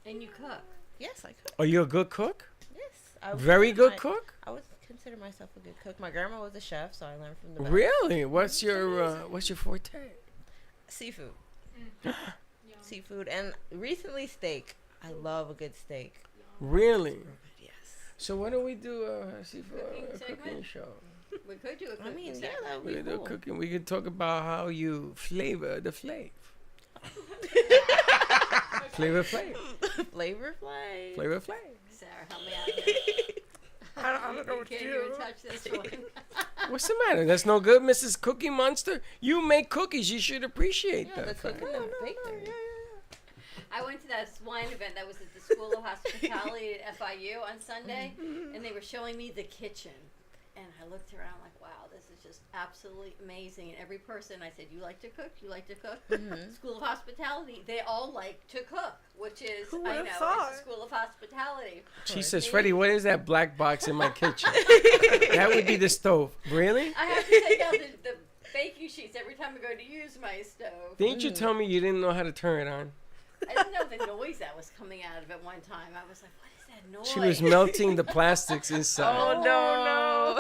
And you cook?
Yes, I cook.
Are you a good cook?
Yes.
Very good cook?
I would consider myself a good cook. My grandma was a chef, so I learned from the best.
Really? What's your forte?
Seafood. Seafood, and recently steak. I love a good steak.
Really?
Yes.
So why don't we do a seafood cooking show?
We could do a cooking segment.
that would
We
be
could do
cool.
cooking. We could talk about how you flavor the flavor. Flavor Flav.
Flavor Flav.
Flavor Flav.
Sarah, help me out here.
I don't know what to
Can't
do.
even touch this one.
What's the matter? That's no good, Mrs. Cookie Monster. You make cookies. You should appreciate
Yeah,
that.
the cooking and baking.
I went to that wine event that was at the School of Hospitality at FIU on Sunday, and they were showing me the kitchen. And I looked around like, wow, this is just absolutely amazing. And every person, I said, you like to cook? You like to cook? School of Hospitality, they all like to cook, which is,
Who
I know,
would've thought?
it's the School of Hospitality.
She says, Freddie, what is that black box in my kitchen? That would be the stove. Really?
I have to take out the baking sheets every time I go to use my stove.
Didn't you tell me you didn't know how to turn it on?
I didn't know the noise that was coming out of it one time. I was like, what is that noise?
She was melting the plastics inside.
Oh, no.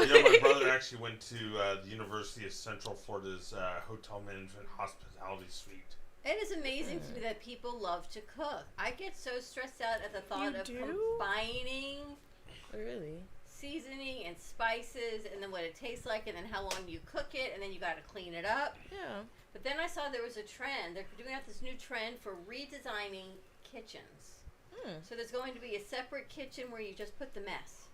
You know, my brother actually went to the University of Central Florida's Hotel Management Hospitality Suite.
It is amazing to me that people love to cook. I get so stressed out at the thought of combining seasoning and spices and then what it tastes like and then how long you cook it and then you got to clean it up.
Yeah.
But then I saw there was a trend. They're doing out this new trend for redesigning kitchens. So there's going to be a separate kitchen where you just put the mess.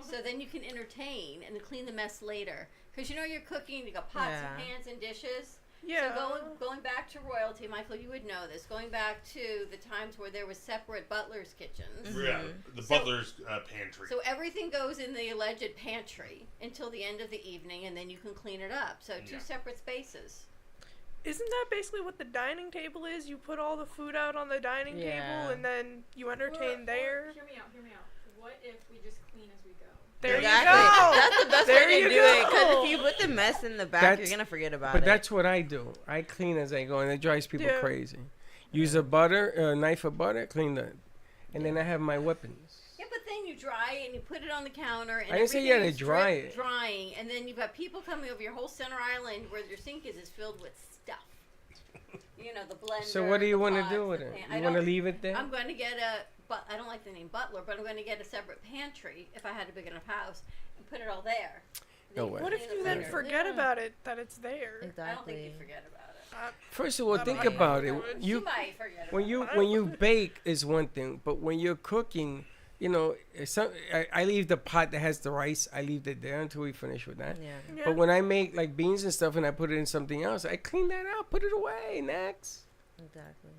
So then you can entertain and clean the mess later. Because you know you're cooking, you got pots and pans and dishes.
Yeah.
So going back to royalty, Michael, you would know this. Going back to the times where there was separate butler's kitchens.
Yeah, the butler's pantry.
So everything goes in the alleged pantry until the end of the evening, and then you can clean it up. So two separate spaces.
Isn't that basically what the dining table is? You put all the food out on the dining table, and then you entertain there?
Hear me out. What if we just clean as we go?
There
exactly.
you go.
That's the best
There
way to
you
do
go.
it. Because if you put the mess in the back, you're going to forget about it.
But that's what I do. I clean as I go, and it drives people
Yeah.
crazy. Use a knife of butter, clean that. And then I have my weapons.
Yeah, but then you dry it and you put it on the counter. And
I didn't say you had to
everything is
dry
drip
it.
drying, and then you've got people coming over your whole center island where your sink is filled with stuff. You know, the blender.
So what do you
the
want to
pots,
do with
the
it?
pan-
You want to leave it there?
I'm going to get but I don't like the name butler, but I'm going to get a separate pantry if I had a big enough house and put it all there.
No way.
What if you then forget about it, that it's there?
I don't think you forget about it.
First of all, think about it.
You might forget
when you bake is one thing, but when you're cooking, you know, I leave the pot that has the rice. I leave it there until we finish with that.
Yeah.
But when I make like beans and stuff and I put it in something else, I clean that out, put it away. Next.
Exactly.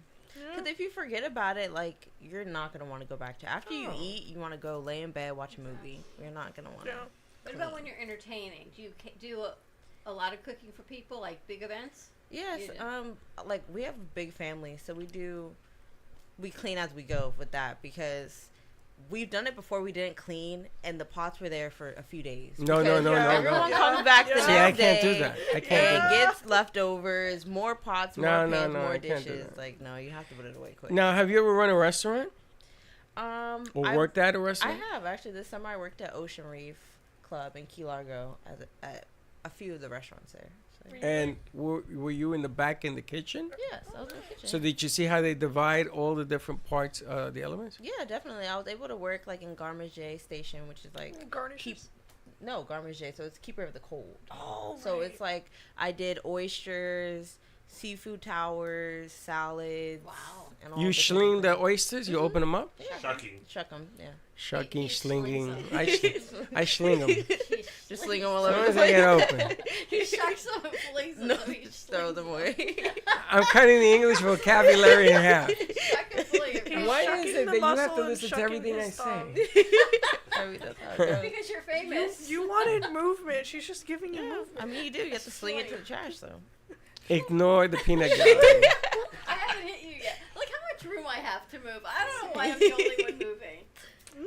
Because if you forget about it, like, you're not going to want to go back to. After you eat, you want to go lay in bed, watch a movie. You're not going to want to.
What about when you're entertaining? Do you do a lot of cooking for people, like big events?
Yes. Like, we have a big family, so we clean as we go with that, because we've done it before. We didn't clean, and the pots were there for a few days.
No.
Everyone comes back the next day.
I can't do that. I can't do that.
Gets leftovers, more pots, more pans, more dishes. Like, no, you have to put it away quick.
Now, have you ever run a restaurant? Or worked at a restaurant?
I have, actually. This summer I worked at Ocean Reef Club in Key Largo at a few of the restaurants there. So.
And were you in the back in the kitchen?
Yes, I was in the kitchen.
So did you see how they divide all the different parts, the elements?
Yeah, definitely. I was able to work like in Garmager Station, which is like
garnishes.
Garmager. So it's keeper of the cold.
Oh,
so it's like I did oysters, seafood towers, salads.
Wow.
And all
You sling the oysters? You open them up?
Yeah. Shuck them. Yeah.
Shucking, slinging. I sling them.
Just sling them all over.
As soon as I get open.
He shucks them and flings them.
No, just throw them away.
I'm cutting the English vocabulary in half.
Shuck and fling.
Why is it that you have to listen to everything I say?
Because you're famous.
You wanted movement. She's just giving you movement.
I mean, you do. You have to sling it to the trash, though.
Ignore the peanut gallery.
I haven't hit you yet. Look how much room I have to move. I don't know why I'm the only one moving.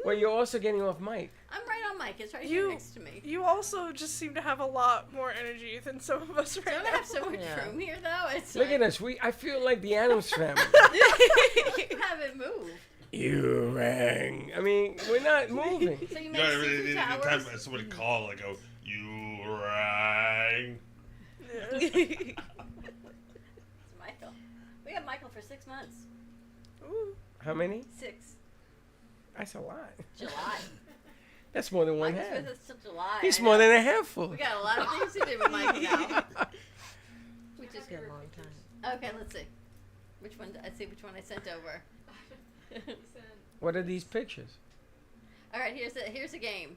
Well, you're also getting off mic.
I'm right on mic. It's right here next to me.
You also just seem to have a lot more energy than some of us right
Don't
now.
I have so much room here, though? It's
Look at us. I feel like the Addams family.
You haven't moved.
You rang. I mean, we're not moving.
So you
You
make
know,
seafood
anytime
towers?
somebody call, I go, you rang.
It's Michael. We had Michael for 6 months.
Ooh.
How many?
6.
That's a lot.
July.
That's more than one
Michael's
half.
with us till July.
He's
I
more
know.
than a handful.
We got a lot of things to do with Michael now. We just
got a long time.
Okay, let's see. Which one? Let's see which one I sent over.
What are these pictures?
All right, here's a game.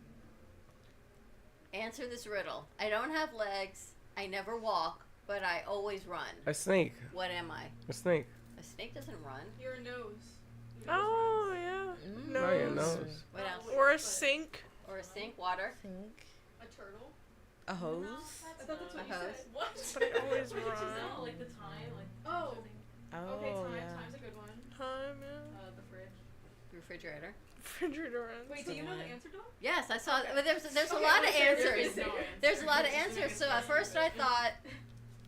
Answer this riddle. I don't have legs. I never walk, but I always run.
A snake.
What am I?
A snake.
A snake doesn't run.
Your nose.
Oh, yeah.
No, your nose.
What else?
Or a sink.
Or a sink. Water.
Sink.
A turtle.
A hose.
I thought that's what
A
you
hose.
said. What?
But I always
What did you
run.
say? Like the time, like
Oh.
Okay, time.
Yeah.
Time's a good one.
Time, yeah.
The fridge.
Refrigerator.
Refrigerator runs.
Wait, do you know the answer, Dawn?
Yes, I saw. But there's a
Okay,
lot of
there
answers.
is no answer.
There's a lot of answers. So at first I thought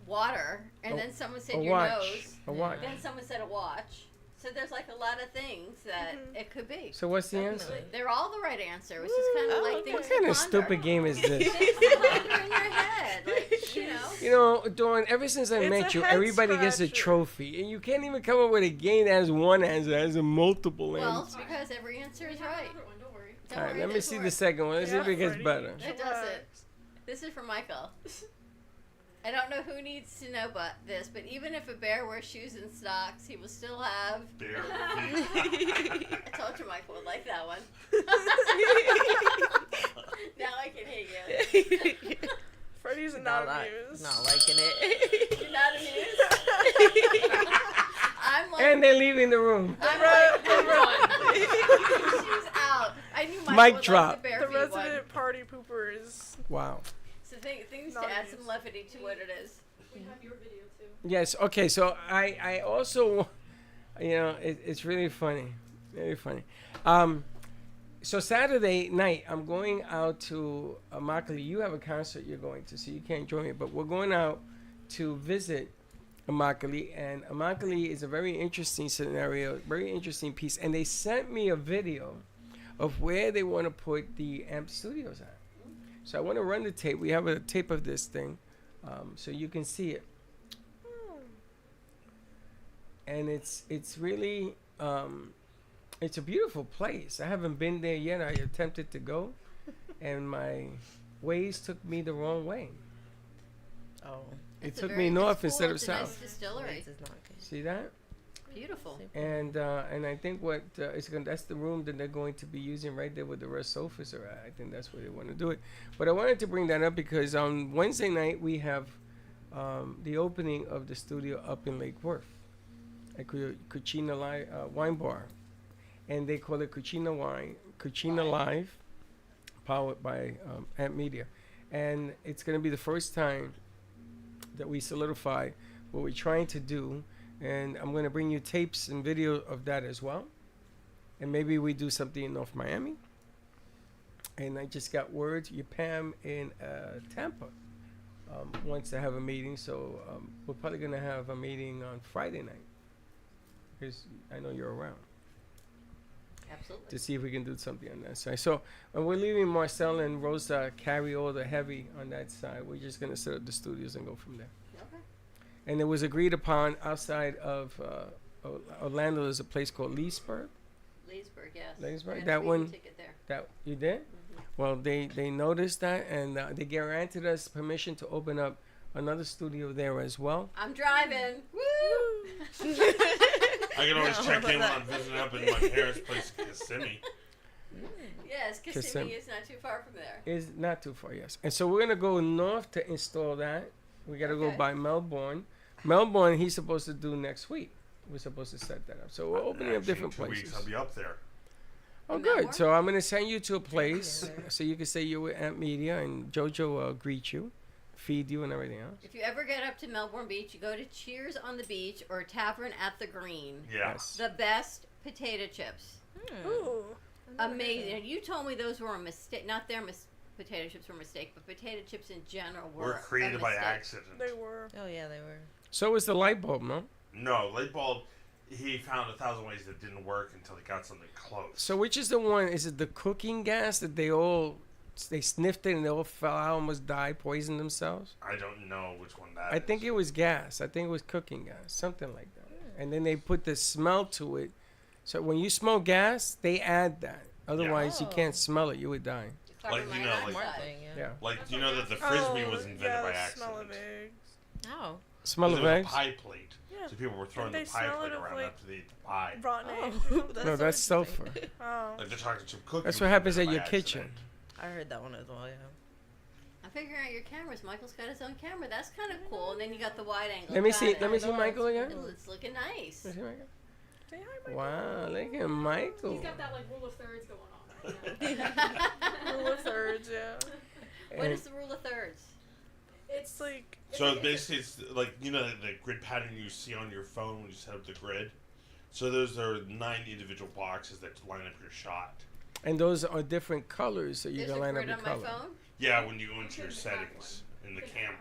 water, and then someone said
a
your
watch.
nose.
A watch.
Then someone said a watch. So there's like a lot of things that it could be.
So what's the answer?
They're all the right answer, which is kind of like things
What
to
kind
ponder.
of stupid game is this?
Things to ponder in your head, like, you know.
You know, Dawn, ever since I
It's
met
a
you,
head
everybody gets a
scratcher.
trophy. And you can't even come up with a game that has one answer, that has a multiple
Well,
answer.
it's because every answer is right.
Don't worry.
Don't
All right,
worry,
let me
there's
see
more.
the second one. Let's see if it gets
Freddie.
better.
It doesn't. This is for Michael. I don't know who needs to know this, but even if a bear wears shoes and socks, he will still have...
Bear
I told you Michael would like that one. Now I can hate you.
Freddie's not amused.
Not liking it.
You're not amused? I'm like,
And they're leaving the room.
I'm like, she's out. I knew Michael
Mic
would
drop.
like the bare
The
feet
resident
one.
party poopers.
Wow.
So things to
Not
add
amused.
some levity to what it is.
We have your video too.
Yes. Okay. So I also, it's really funny, very funny. So Saturday night I'm going out to Immokalee. You have a concert you're going to, so you can't join me. But we're going out to visit Immokalee, and Immokalee is a very interesting scenario, very interesting piece. And they sent me a video of where they want to put the AMP Studios at. So I want to run the tape. We have a tape of this thing, so you can see it. And it's really it's a beautiful place. I haven't been there yet. I attempted to go, and my ways took me the wrong way.
Oh.
It
It's a
took
very
me
nice
north
pool.
instead of
It's a nice
south.
distillery.
See that?
Beautiful.
And I think what that's the room that they're going to be using right there where the rest sofas are at. I think that's where they want to do it. But I wanted to bring that up because on Wednesday night we have the opening of the studio up in Lake Worth at Cucina Wine Bar, and they call it Cucina Live, powered by Amp Media, and it's going to be the first time that we solidify what we're trying to do. And I'm going to bring you tapes and video of that as well. And maybe we do something in North Miami. And I just got word, Pam in Tampa wants to have a meeting. So we're probably going to have a meeting on Friday night. Because I know you're around.
Absolutely.
To see if we can do something on that side. So we're leaving Marcel and Rosa carry all the heavy on that side. We're just going to set up the studios and go from there.
Okay.
And it was agreed upon outside of Orlando. There's a place called Leesburg.
Leesburg, yes.
Leesburg.
I
That
had a
one.
ticket there.
That you did? Well, they noticed that, and they granted us permission to open up another studio there as well.
I'm driving. Woo!
I can always check in when I'm visiting up in my parents' place in Kissimmee.
Yes, Kissimmee is not too far from there.
Is not too far, yes. And so we're gonna go north to install that. We gotta go by Melbourne. Melbourne, he's supposed to do next week. We're supposed to set that up. So we're opening up different
2
places.
weeks, I'll be up there.
Oh, good. So I'm gonna send you to a place so you can say you're with Amp Media, and JoJo will greet you, feed you, and everything else.
If you ever get up to Melbourne Beach, you go to Cheers on the Beach or Tavern at the Green.
Yes.
The best potato chips.
Ooh.
Amazing. You told me those were a mistake. Not their potato chips were a mistake, but potato chips in general were
created
a
by
mistake.
accident.
They were.
Oh yeah, they were.
So was the light bulb, no?
No, light bulb. He found 1,000 ways that didn't work until he got something close.
So which is the one? Is it the cooking gas that they sniffed it and they all fell out, almost died, poisoned themselves?
I don't know which one that
I
is.
think it was gas. I think it was cooking gas, something like that. And then they put the smell to it. So when you smoke gas, they add that. Otherwise, you can't smell it. You would die.
Like, you know,
Yeah.
like you know that the frisbee was invented by accident.
Smell of eggs.
Oh.
Smell
Because
of
it was
eggs?
a pie plate.
Yeah.
So people were throwing the
Didn't they
pie
smell
plate
it of,
around
like,
after they ate the pie.
Rotten
Oh.
eggs.
No, that's sulfur.
Oh.
Like the chocolate chip cookie.
That's
was
what happens at
invented
your
by
kitchen.
accident.
I heard that one as well. Yeah.
I'm figuring out your cameras. Michael's got his own camera. That's kind of cool. And then you got the wide angle.
Let me see.
shot.
Let me see Michael again.
It's looking nice.
Let me see Michael. Wow, look at Michael.
He's got that like rule of thirds going on right now.
Rule of thirds, yeah.
What is the rule of thirds?
It's like.
So basically, it's like, you know, the grid pattern you see on your phone when you set up the grid. So those are 9 individual boxes that line up your shot.
And those are different colors, so you
There's
can
a
line up
grid
your
on
color.
my phone?
Yeah, when you go into your settings in the camera.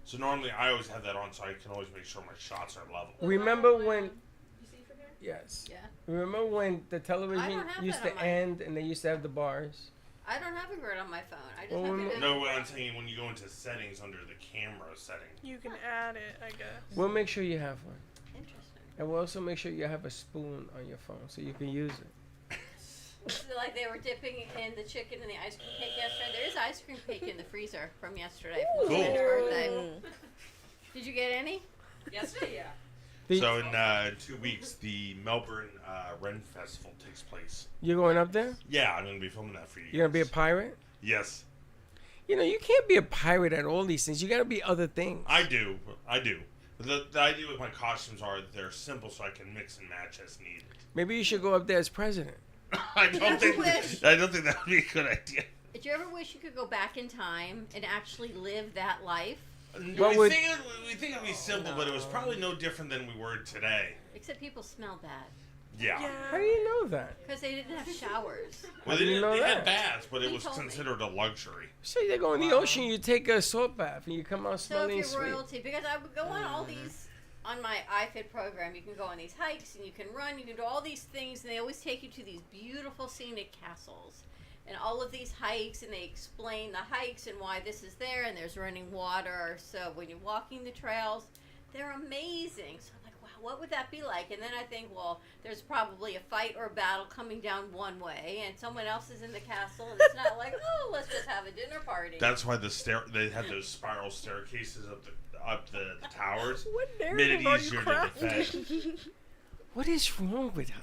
So normally I always have that on, so I can always make sure my shots are level.
Remember when?
You see from here?
Yes.
Yeah.
Remember when the
I
television
don't have
used
that
to
on my-
end and they used to have the bars?
I don't have a grid on my phone. I just
Well,
have it.
No, what I'm saying, when you go into settings under the camera setting.
You can add it, I guess.
We'll make sure you have one.
Interesting.
And we'll also make sure you have a spoon on your phone so you can use it.
So like they were dipping in the chicken and the ice cream cake yesterday. There is ice cream cake in the freezer from yesterday. From
Cool.
Lynn's birthday. Did you get any?
Yesterday, yeah.
So in 2 weeks, the Melbourne Ren Festival takes place.
You're going up there?
Yeah, I'm going to be filming that for you.
You're going to be a pirate?
Yes.
you can't be a pirate at all these things. You got to be other things.
I do. The idea with my costumes are that they're simple, so I can mix and match as needed.
Maybe you should go up there as president.
I don't think that would be a good idea.
Did you ever wish you could go back in time and actually live that life?
We think it would be simple, but it was probably no different than we were today.
Except people smelled bad.
Yeah.
How do you know that?
Because they didn't have showers.
Well,
They
had baths, but it was considered a luxury.
So you go in the ocean, you take a salt bath, and you come out
So
smelling
if you're
sweet.
royalty, because I would go on all these, on my iFit program, you can go on these hikes, and you can run, you can do all these things, and they always take you to these beautiful scenic castles. And all of these hikes, and they explain the hikes and why this is there, and there's running water. So when you're walking the trails, they're amazing. So I'm like, wow, what would that be like? And then I think, well, there's probably a fight or a battle coming down one way, and someone else is in the castle, and it's not like, oh, let's just have a dinner party.
That's why they had those spiral staircases up the towers.
What
made it
narrative are
easier
you
to
crafting?
defend.
What is wrong with her?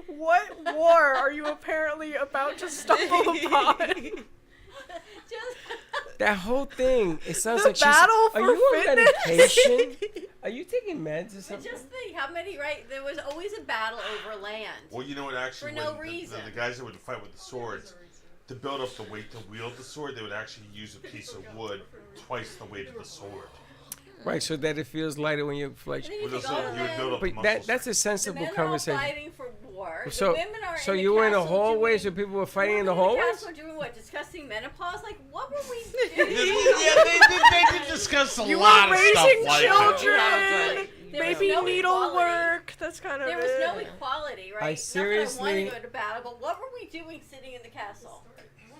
What war are you apparently about to stumble upon?
That whole thing, it sounds
The
like she's...
battle
Are
for
you on
fitness?
medication? Are you taking meds or
But
something?
just think how many, right? There was always a battle over land.
Well, you know what? Actually,
For no
when
reason.
the guys that would fight with the swords, to build up the weight to wield the sword, they would actually use a piece of wood twice the weight of the sword.
Right, so that it feels lighter when you're like.
you would build up the
But
muscles.
that's a
The
sensible
men are all
conversation.
fighting for war.
So,
the women are
so
in the
you were in the
castle
hallways
doing,
where people were fighting in the
women
hallways?
castle doing what? Discussing menopause? Like, what were we doing?
they did discuss a
You
lot
were
of stuff
raising
like
children,
that.
There was
baby
no
needlework. That's kind of
There
it.
was no equality, right?
I seriously-
Not that I want to go to battle, but what were we doing sitting in the castle?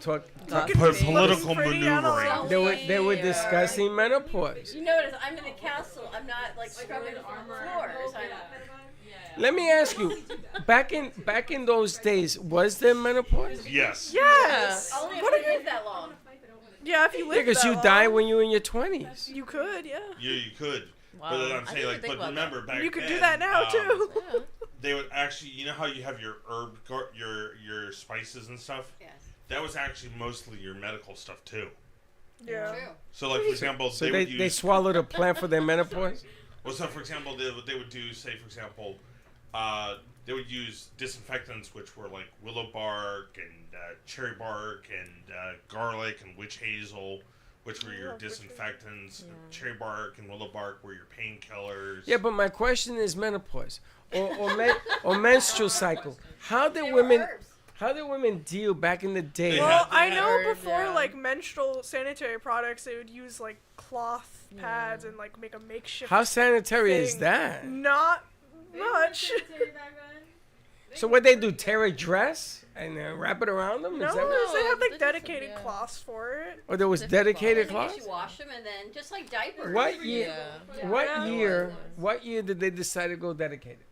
Political maneuvering.
They were discussing menopause.
You notice I'm in the castle. I'm not like scrubbing floors.
Let me ask you, back in those days, was there menopause?
Yes.
Yes.
Only if you live that long.
Yeah, if you live
Because
that
you
long,
die when you were in your 20s.
You could, yeah.
Yeah, you could.
Wow.
But I'm
I
saying,
didn't think about
remember
that.
back
You could
then,
do that now too.
They would actually, you know how you have your your spices and stuff?
Yes.
That was actually mostly your medical stuff too.
Yeah.
True.
So, like for example,
So
they would use.
they swallowed a plant for their menopause?
Well, so for example, they would do, say for example, they would use disinfectants, which were like willow bark and cherry bark and garlic and witch hazel, which were your disinfectants. Cherry bark and willow bark were your painkillers.
Yeah, but my question is menopause or menstrual cycle. How did women deal back in the day?
Well, I know before like menstrual sanitary products, they would use like cloth pads and like make a makeshift.
How sanitary is
thing.
that?
Not much.
So what they do? Tear a dress and wrap it around them?
No,
Is that what-
they have like dedicated cloths for it.
Or there was dedicated
I guess
cloths?
you wash them and then just like diapers.
What year? What year did they decide to go dedicated?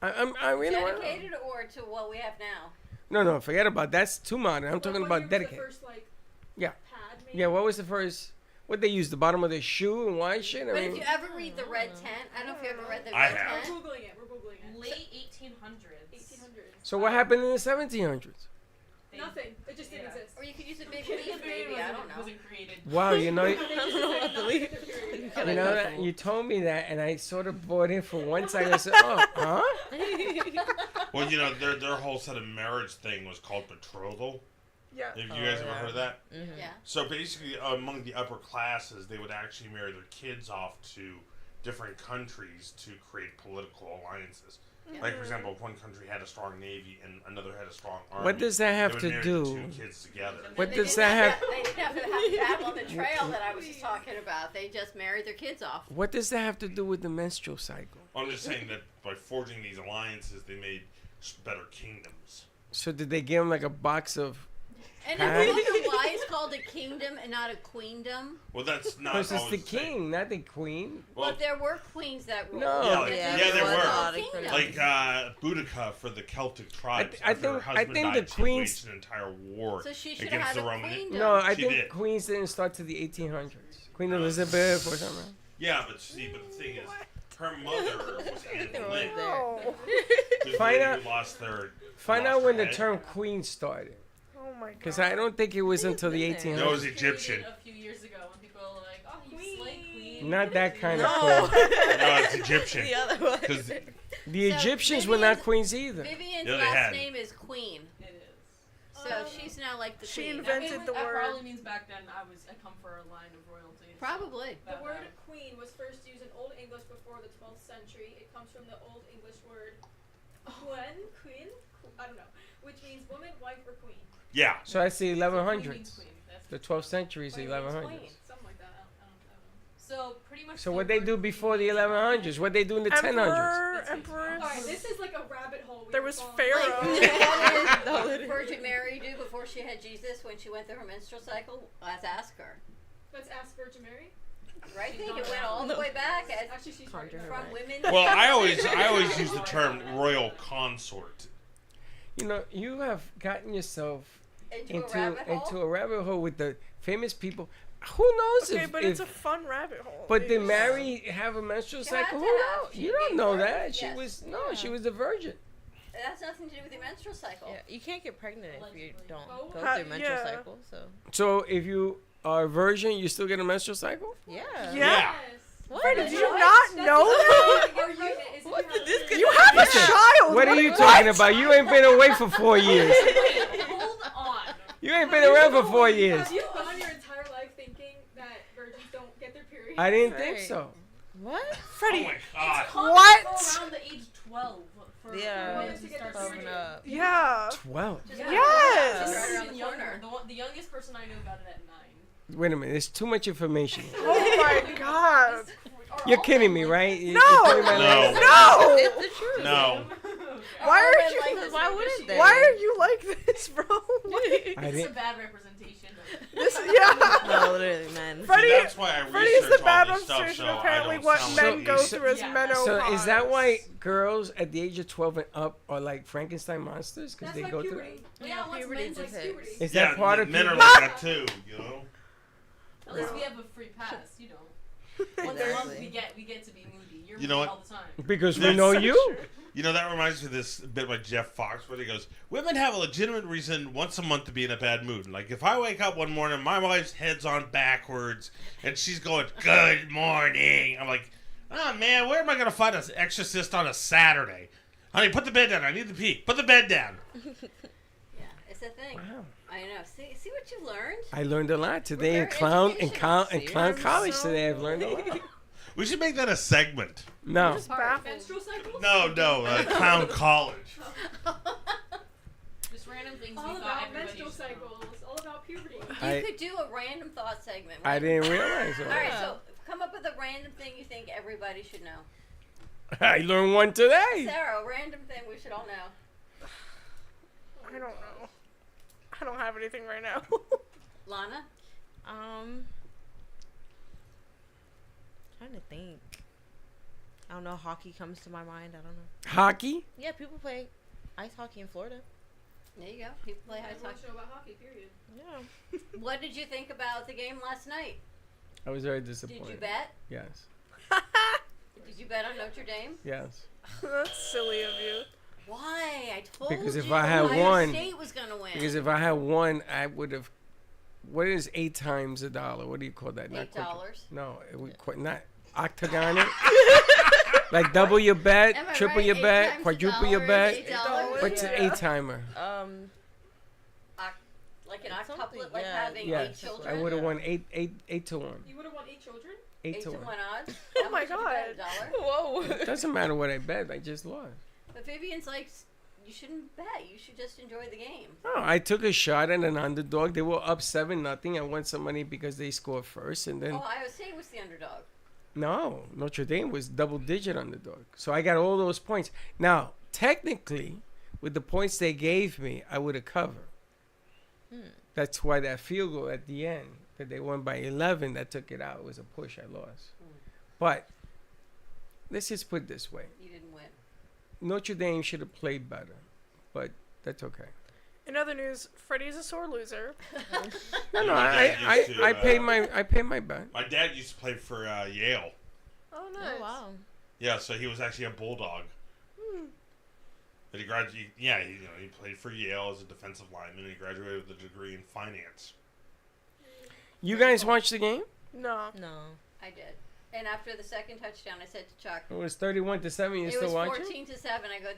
I really want to know.
Dedicated or to what we have now?
No, forget about that's too modern. I'm talking about dedicated. Yeah. Yeah, what was the first? What they used, the bottom of their shoe and why shit?
But if you ever read the Red Tent, I don't know if you ever read the
I
Red
have.
Tent.
We're googling it.
Late 1800s.
So what happened in the 1700s?
Nothing. It just didn't exist.
Or you could use a big leaf, maybe. I don't know.
Wasn't created.
Wow, you know,
I don't know what the leaf.
you know that you told me that, and I sort of bought in for one second. I said, "Oh, huh?"
Well, you know, their whole set of marriage thing was called betrothal.
Yeah.
Have you guys ever heard of that?
Mm-hmm. Yeah.
So basically, among the upper classes, they would actually marry their kids off to different countries to create political alliances.
Yeah.
Like, for example, if one country had a strong navy and another had a strong army.
What does that have
they would
to
marry
do?
the two kids together.
What
They
does
didn't
that have?
They didn't have to have battle on the trail that I was just talking about. They just married their kids off.
What does that have to do with the menstrual cycle?
I'm just saying that by forging these alliances, they made better kingdoms.
So did they give him like a box of?
And then I wonder why it's called a kingdom and not a queendom.
Well, that's not
Because it's
always
the king, not the queen.
Well, there were queens that ruled.
No.
Yeah,
There
there
was a
were.
kingdom.
Like Boudica for the Celtic tribes.
I
After her
think- I
husband
think
died,
the
she
queens-
waged an entire war
So she should
against
have
the
had a
Roman.
queendom.
No, I
She
think
did.
queens didn't start to the 1800s. Queen Elizabeth or something.
Yeah, but see, but the thing is, her mother was Anne Boleyn.
No.
The
Find
lady
out-
who lost their.
Find
lost
out when
her
the
head.
term queen started.
Oh my god.
Because I don't think it was until the 1800s.
No, it was Egyptian.
A few years ago when people were like, "Oh, you slay queen."
Not that kind of
No.
queen.
No, it's Egyptian.
The other one.
'Cause
The Egyptians were not queens either.
Vivian's
Yeah, they
last
had.
name is Queen.
It is.
So she's now like the
She
queen.
invented the
that
word.
probably means back then I come for a line of royalty.
Probably.
The word queen was first used in Old English before the 12th century. It comes from the Old English word queen, I don't know, which means woman, wife, or queen.
Yeah.
So that's the
Queen
1100s.
means queen. That's
The 12th century is the
Queen means
1100s.
queen.
Something like that. I don't know.
So pretty much.
So
the
what they
word
do
queen
before the
means
1100s? What they do in the 1000s?
Emperors.
Alright, this is like a rabbit hole.
There was
Like,
Pharaoh.
what did Virgin Mary do before she had Jesus when she went through her menstrual cycle? Let's ask her.
Let's ask Virgin Mary.
Right? I think it went all the way back as
Actually, she's
Conjure her
from
right.
women.
Well, I always use the term royal consort.
You know, you have gotten yourself
into
a rabbit hole with the famous people. Who knows
Okay,
if...
but it's a fun rabbit hole.
But did Mary have a menstrual cycle? Who knows? You don't know that. She
Yes.
was... No, she was a virgin.
It has nothing to do with the menstrual cycle.
Yeah, you can't get pregnant if you don't
Oh.
go through menstrual cycle. So
So if you are a virgin, you still get a menstrual cycle?
yeah.
Yeah.
What?
Freddie, did you not know that?
What did this?
You have a child.
What are you talking about? You ain't been away for 4 years.
Hold on.
You ain't been around for 4 years.
Have you gone your entire life thinking that virgins don't get their period?
I didn't think so.
What?
Freddie.
God.
What?
Around the age 12 for
Yeah.
women to start
Open
period.
up.
Yeah.
12.
Just
Yes.
Right around the
younger.
corner.
The youngest person I knew got it at 9.
Wait a minute. There's too much information.
Oh my god.
You're kidding me, right? You're
No.
telling my life?
No.
It's the truth.
No.
Why are
Like
you?
this,
Why
like
wouldn't they?
Why are you like this, bro?
I
It's a
didn't.
bad representation.
This, yeah.
No, literally, man.
Freddie,
That's why I
Freddie is
research
the bad
all this stuff,
representation
so
of
I
apparently
don't
what
sound
men
like
go
these-
through as
Yeah.
menopause.
So is that why girls at the age of 12 and up are like Frankenstein monsters? Because
That's
they
like
go through.
puberty.
Yeah, once
puberty
men's
just
like
hits.
puberty.
Is
Yeah,
that part of
men are
puberty?
like that too, you know.
At least we have a free pass, you know. Once a month we get to be moody. You're
You know
moody
what?
all the time.
Because we
That's
know
so
you.
You know, that reminds me of this bit by Jeff Fox where he goes, women have a legitimate reason once a month to be in a bad mood. Like, if I wake up one morning, my wife's head's on backwards, and she's going, good morning. I'm like, oh, man, where am I going to find an exorcist on a Saturday? Honey, put the bed down. I need to pee. Put the bed down.
Yeah, it's a thing.
Wow.
I know. See what you learned?
I learned a lot today in
very
clown
educational.
college today. I've learned a lot.
We should make that a segment.
No.
Just baffled.
Menstrual cycles?
No, clown college.
Just random things
All
we thought
about
everybody
menstrual
should know.
cycles. All about puberty.
You could do a random thought segment.
I
Right?
didn't realize
All
that.
right, so come up with a random thing you think everybody should know.
I learned one today.
Sarah, a random thing we should all know.
I don't know. I don't have anything right now.
Lana?
Trying to think. I don't know. Hockey comes to my mind. I don't know.
Hockey?
Yeah, people play ice hockey in Florida.
There you go. People play ice
Everyone
hockey.
should know about hockey, period.
Yeah.
What did you think about the game last night?
I was very
Did
disappointed.
you bet?
Yes.
Did you bet on Notre Dame?
Yes.
That's silly of you.
Why? I told
Because
you
if I had
Ohio
won,
State was gonna win.
because if I had won, I would have. What is 8 times a dollar? What do you call that?
$8.
No, it would not octagon it. Like double your bet,
Am I
triple
right?
your
8
bet,
times a
quadruple your
dollar
bet.
is $8?
What's an 8 timer?
Like an
It's
octuplet, like
yeah.
having 8
Yes,
children.
I would have won 8 to 1.
You would have won 8 children?
8
8
to
to
1.
1 odds.
Oh
How
my
much did you bet?
God.
$1?
Whoa.
It doesn't matter what I bet. I just lost.
But Vivian's like, you shouldn't bet. You should just enjoy the game.
No, I took a shot at an underdog. They were up 7-0. I won some money because they scored first, and then
Ohio State was the underdog.
no, Notre Dame was double-digit underdog. So I got all those points. Now, technically, with the points they gave me, I would have covered. That's why that field goal at the end that they won by 11, that took it out. It was a push. I lost. But let's just put it this way:
You didn't win.
Notre Dame should have played better, but that's okay.
In other news, Freddie's a sore loser.
No,
My dad used to,
I paid my bet.
My dad used to play for Yale.
Oh, nice.
Oh, wow.
Yeah, so he was actually a bulldog. But he graduated. Yeah, he played for Yale as a defensive lineman. And he graduated with a degree in finance.
You guys watched the game?
No.
I did. And after the second touchdown, I said to Chuck,
It was 31-7. You still watching?
It was 14-7. I go,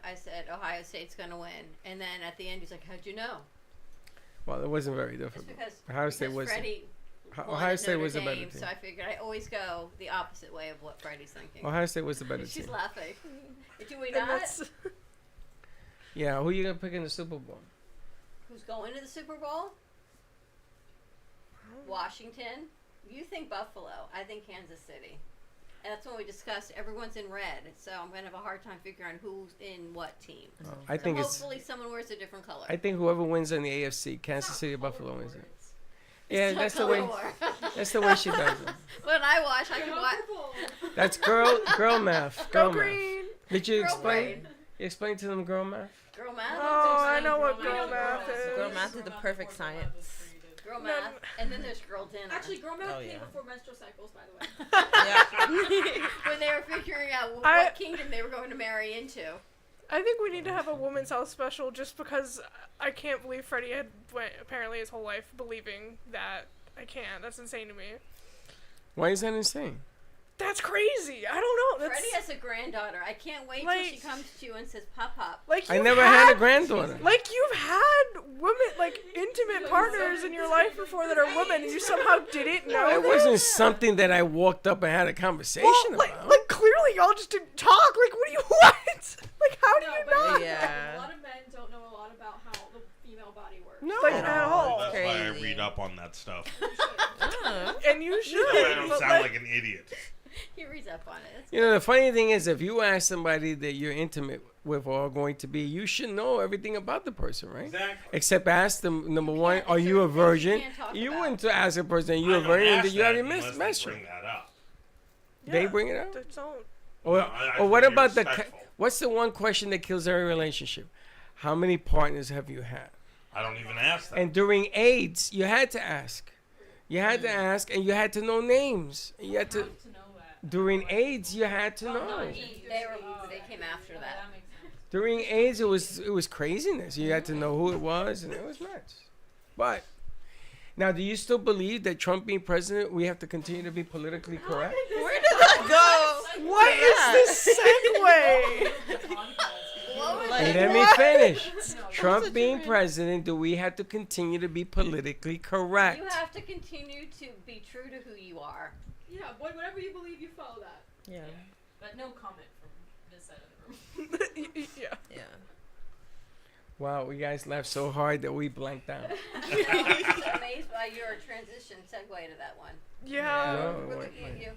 I said, Ohio State's going to win. And then at the end, he's like, how'd you know?
Well, it wasn't very difficult. Ohio State was. Ohio State was a better team.
So I figured I always go the opposite way of what Freddie's thinking.
Ohio State was the better team.
She's laughing. Do we not?
Yeah, who are you going to pick in the Super Bowl?
Who's going to the Super Bowl? Washington. You think Buffalo. I think Kansas City. And that's when we discussed everyone's in red. So I'm going to have a hard time figuring out who's in what team.
I think
hopefully someone wears a different color.
I think whoever wins in the AFC, Kansas City or Buffalo wins it. Yeah, that's the way. That's the way she does it.
When I watch, I can watch.
That's girl math. Girl math.
Green.
Did you
Girl
explain?
brain.
You explain to them girl math?
Girl math?
Oh, I know what girl math is.
Girl math is the perfect science.
Girl math. And then there's girl dinner.
Actually, girl math came before menstrual cycles, by the
way. When they were figuring out what kingdom they were going to marry into.
I think we need to have a Women's Health special just because I can't believe Freddie had went apparently his whole life believing that. I can't. That's insane to me.
Why is that insane?
That's crazy. I don't know.
Freddie has a granddaughter. I can't wait till she comes to you and says, "Pop, pop."
I never had a granddaughter.
Like you've had women, like intimate partners in your life before that are women, and you somehow didn't know.
It wasn't something that I walked up and had a conversation about.
Like clearly y'all just didn't talk. Like what do you want? Like how do you know?
A lot of men don't know a lot about how the female body works.
No, like at all.
That's why I read up on that stuff.
And you should.
I don't sound like an idiot.
He reads up on it.
You know, the funny thing is, if you ask somebody that you're intimate with or are going to be, you should know everything about the person, right?
Exactly.
Except ask them, number one, are you a virgin? You wouldn't ask a person, are you a virgin? Did you have your menstrual?
Bring that up.
They bring it up?
No, I
Or what
think
about
you're respectful.
what's the one question that kills every relationship? How many partners have you had?
I don't even ask that.
And during AIDS, you had to ask. You had to ask, and you had to know names. You had to. During AIDS, you had to know.
They came after that.
During AIDS, it was craziness. You had to know who it was, and it was nuts. But now, do you still believe that Trump being president, we have to continue to be politically correct?
Where did that go?
What is this segue?
Let me finish. Trump being president, do we have to continue to be politically correct?
You have to continue to be true to who you are.
Yeah, whatever you believe, you follow that.
Yeah.
But no comment from this side of the room.
Yeah.
Wow, we guys laughed so hard that we blanked out.
I'm amazed by your transition segue to that one.
Yeah.
No, wait.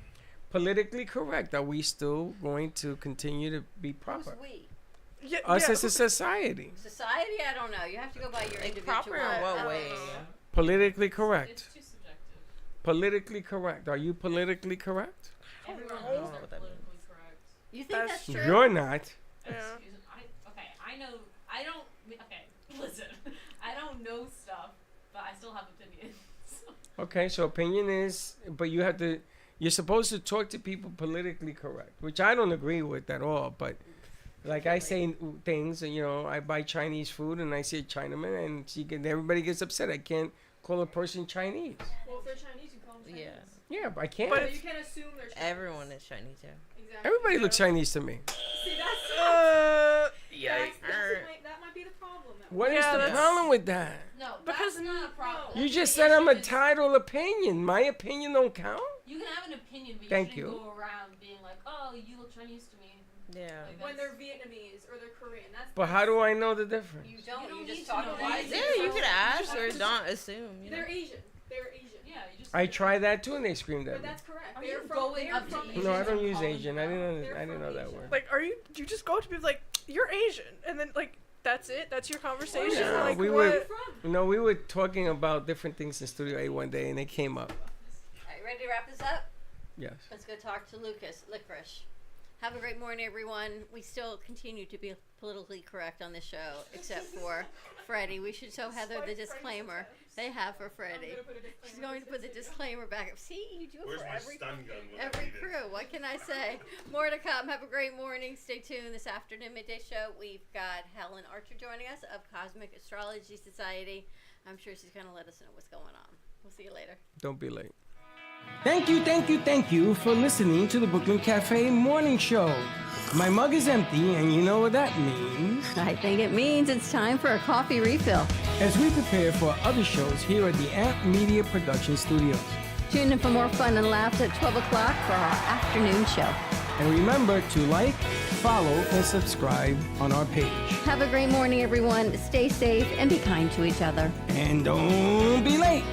Politically correct. Are we still going to continue to be proper?
Who's we?
Us as a society.
Society, I don't know. You have to go by your individual.
Proper in what way?
Politically correct.
It's too subjective.
Politically correct. Are you politically correct?
Everyone knows they're politically correct.
You think that's true?
You're not.
Okay, listen. I don't know stuff, but I still have opinions.
Okay, so opinion is, but you have to, you're supposed to talk to people politically correct, which I don't agree with at all, but like I say things, and I buy Chinese food and I see a Chinaman and everybody gets upset. I can't call a person Chinese.
Well, if they're Chinese, you call them Chinese.
Yeah, but I can't.
But you can't assume they're Chinese.
Everyone is Chinese, yeah.
Exactly.
Everybody looks Chinese to me.
See, that's that might be the problem.
What is the problem with that?
No, because that's not a problem.
You just said I'm entitled opinion. My opinion don't count?
You can have an opinion, but
Thank
you
you.
shouldn't go around being like, oh, you look Chinese to me.
Yeah.
Like
when they're Vietnamese or they're Korean.
But how do I know the difference?
You don't. You just
need
talk
to know
about
why.
it.
Yeah, you could ask or don't assume.
They're Asian. They're Asian.
Yeah, you just.
I tried that too and they screamed at
But
me.
that's correct.
Are
They're
you
from,
going
they're
up to
from
Asian?
No, I don't use Asian. I didn't know that word.
Like, you just go up to people like, you're Asian, and then like, that's it. That's your conversation.
Yeah,
like,
we
what?
were talking about different things in Studio A one day, and it came up.
All right, ready to wrap this up?
Yes.
Let's go talk to Lucas Licorice. Have a great morning, everyone. We still continue to be politically correct on this show, except for Freddie. We should show Heather the disclaimer They have for Freddie. She's going to put the disclaimer back up. See, you do it
Where's
for
my
every
stun gun when I
every
need it?
crew. What can I say? More to come. Have a great morning. Stay tuned. This afternoon midday show, we've got Helen Archer joining us of Cosmic Astrology Society. I'm sure she's going to let us know what's going on. We'll see you later.
Don't be late. Thank you for listening to the Brooklyn Cafe Morning Show. My mug is empty, and you know what that means.
I think it means it's time for a coffee refill.
As we prepare for other shows here at the Amp Media Production Studios.
Tune in for more fun and laughs at 12 o'clock for our afternoon show.
And remember to like, follow, and subscribe on our page.
Have a great morning, everyone. Stay safe and be kind to each other.
And don't be late.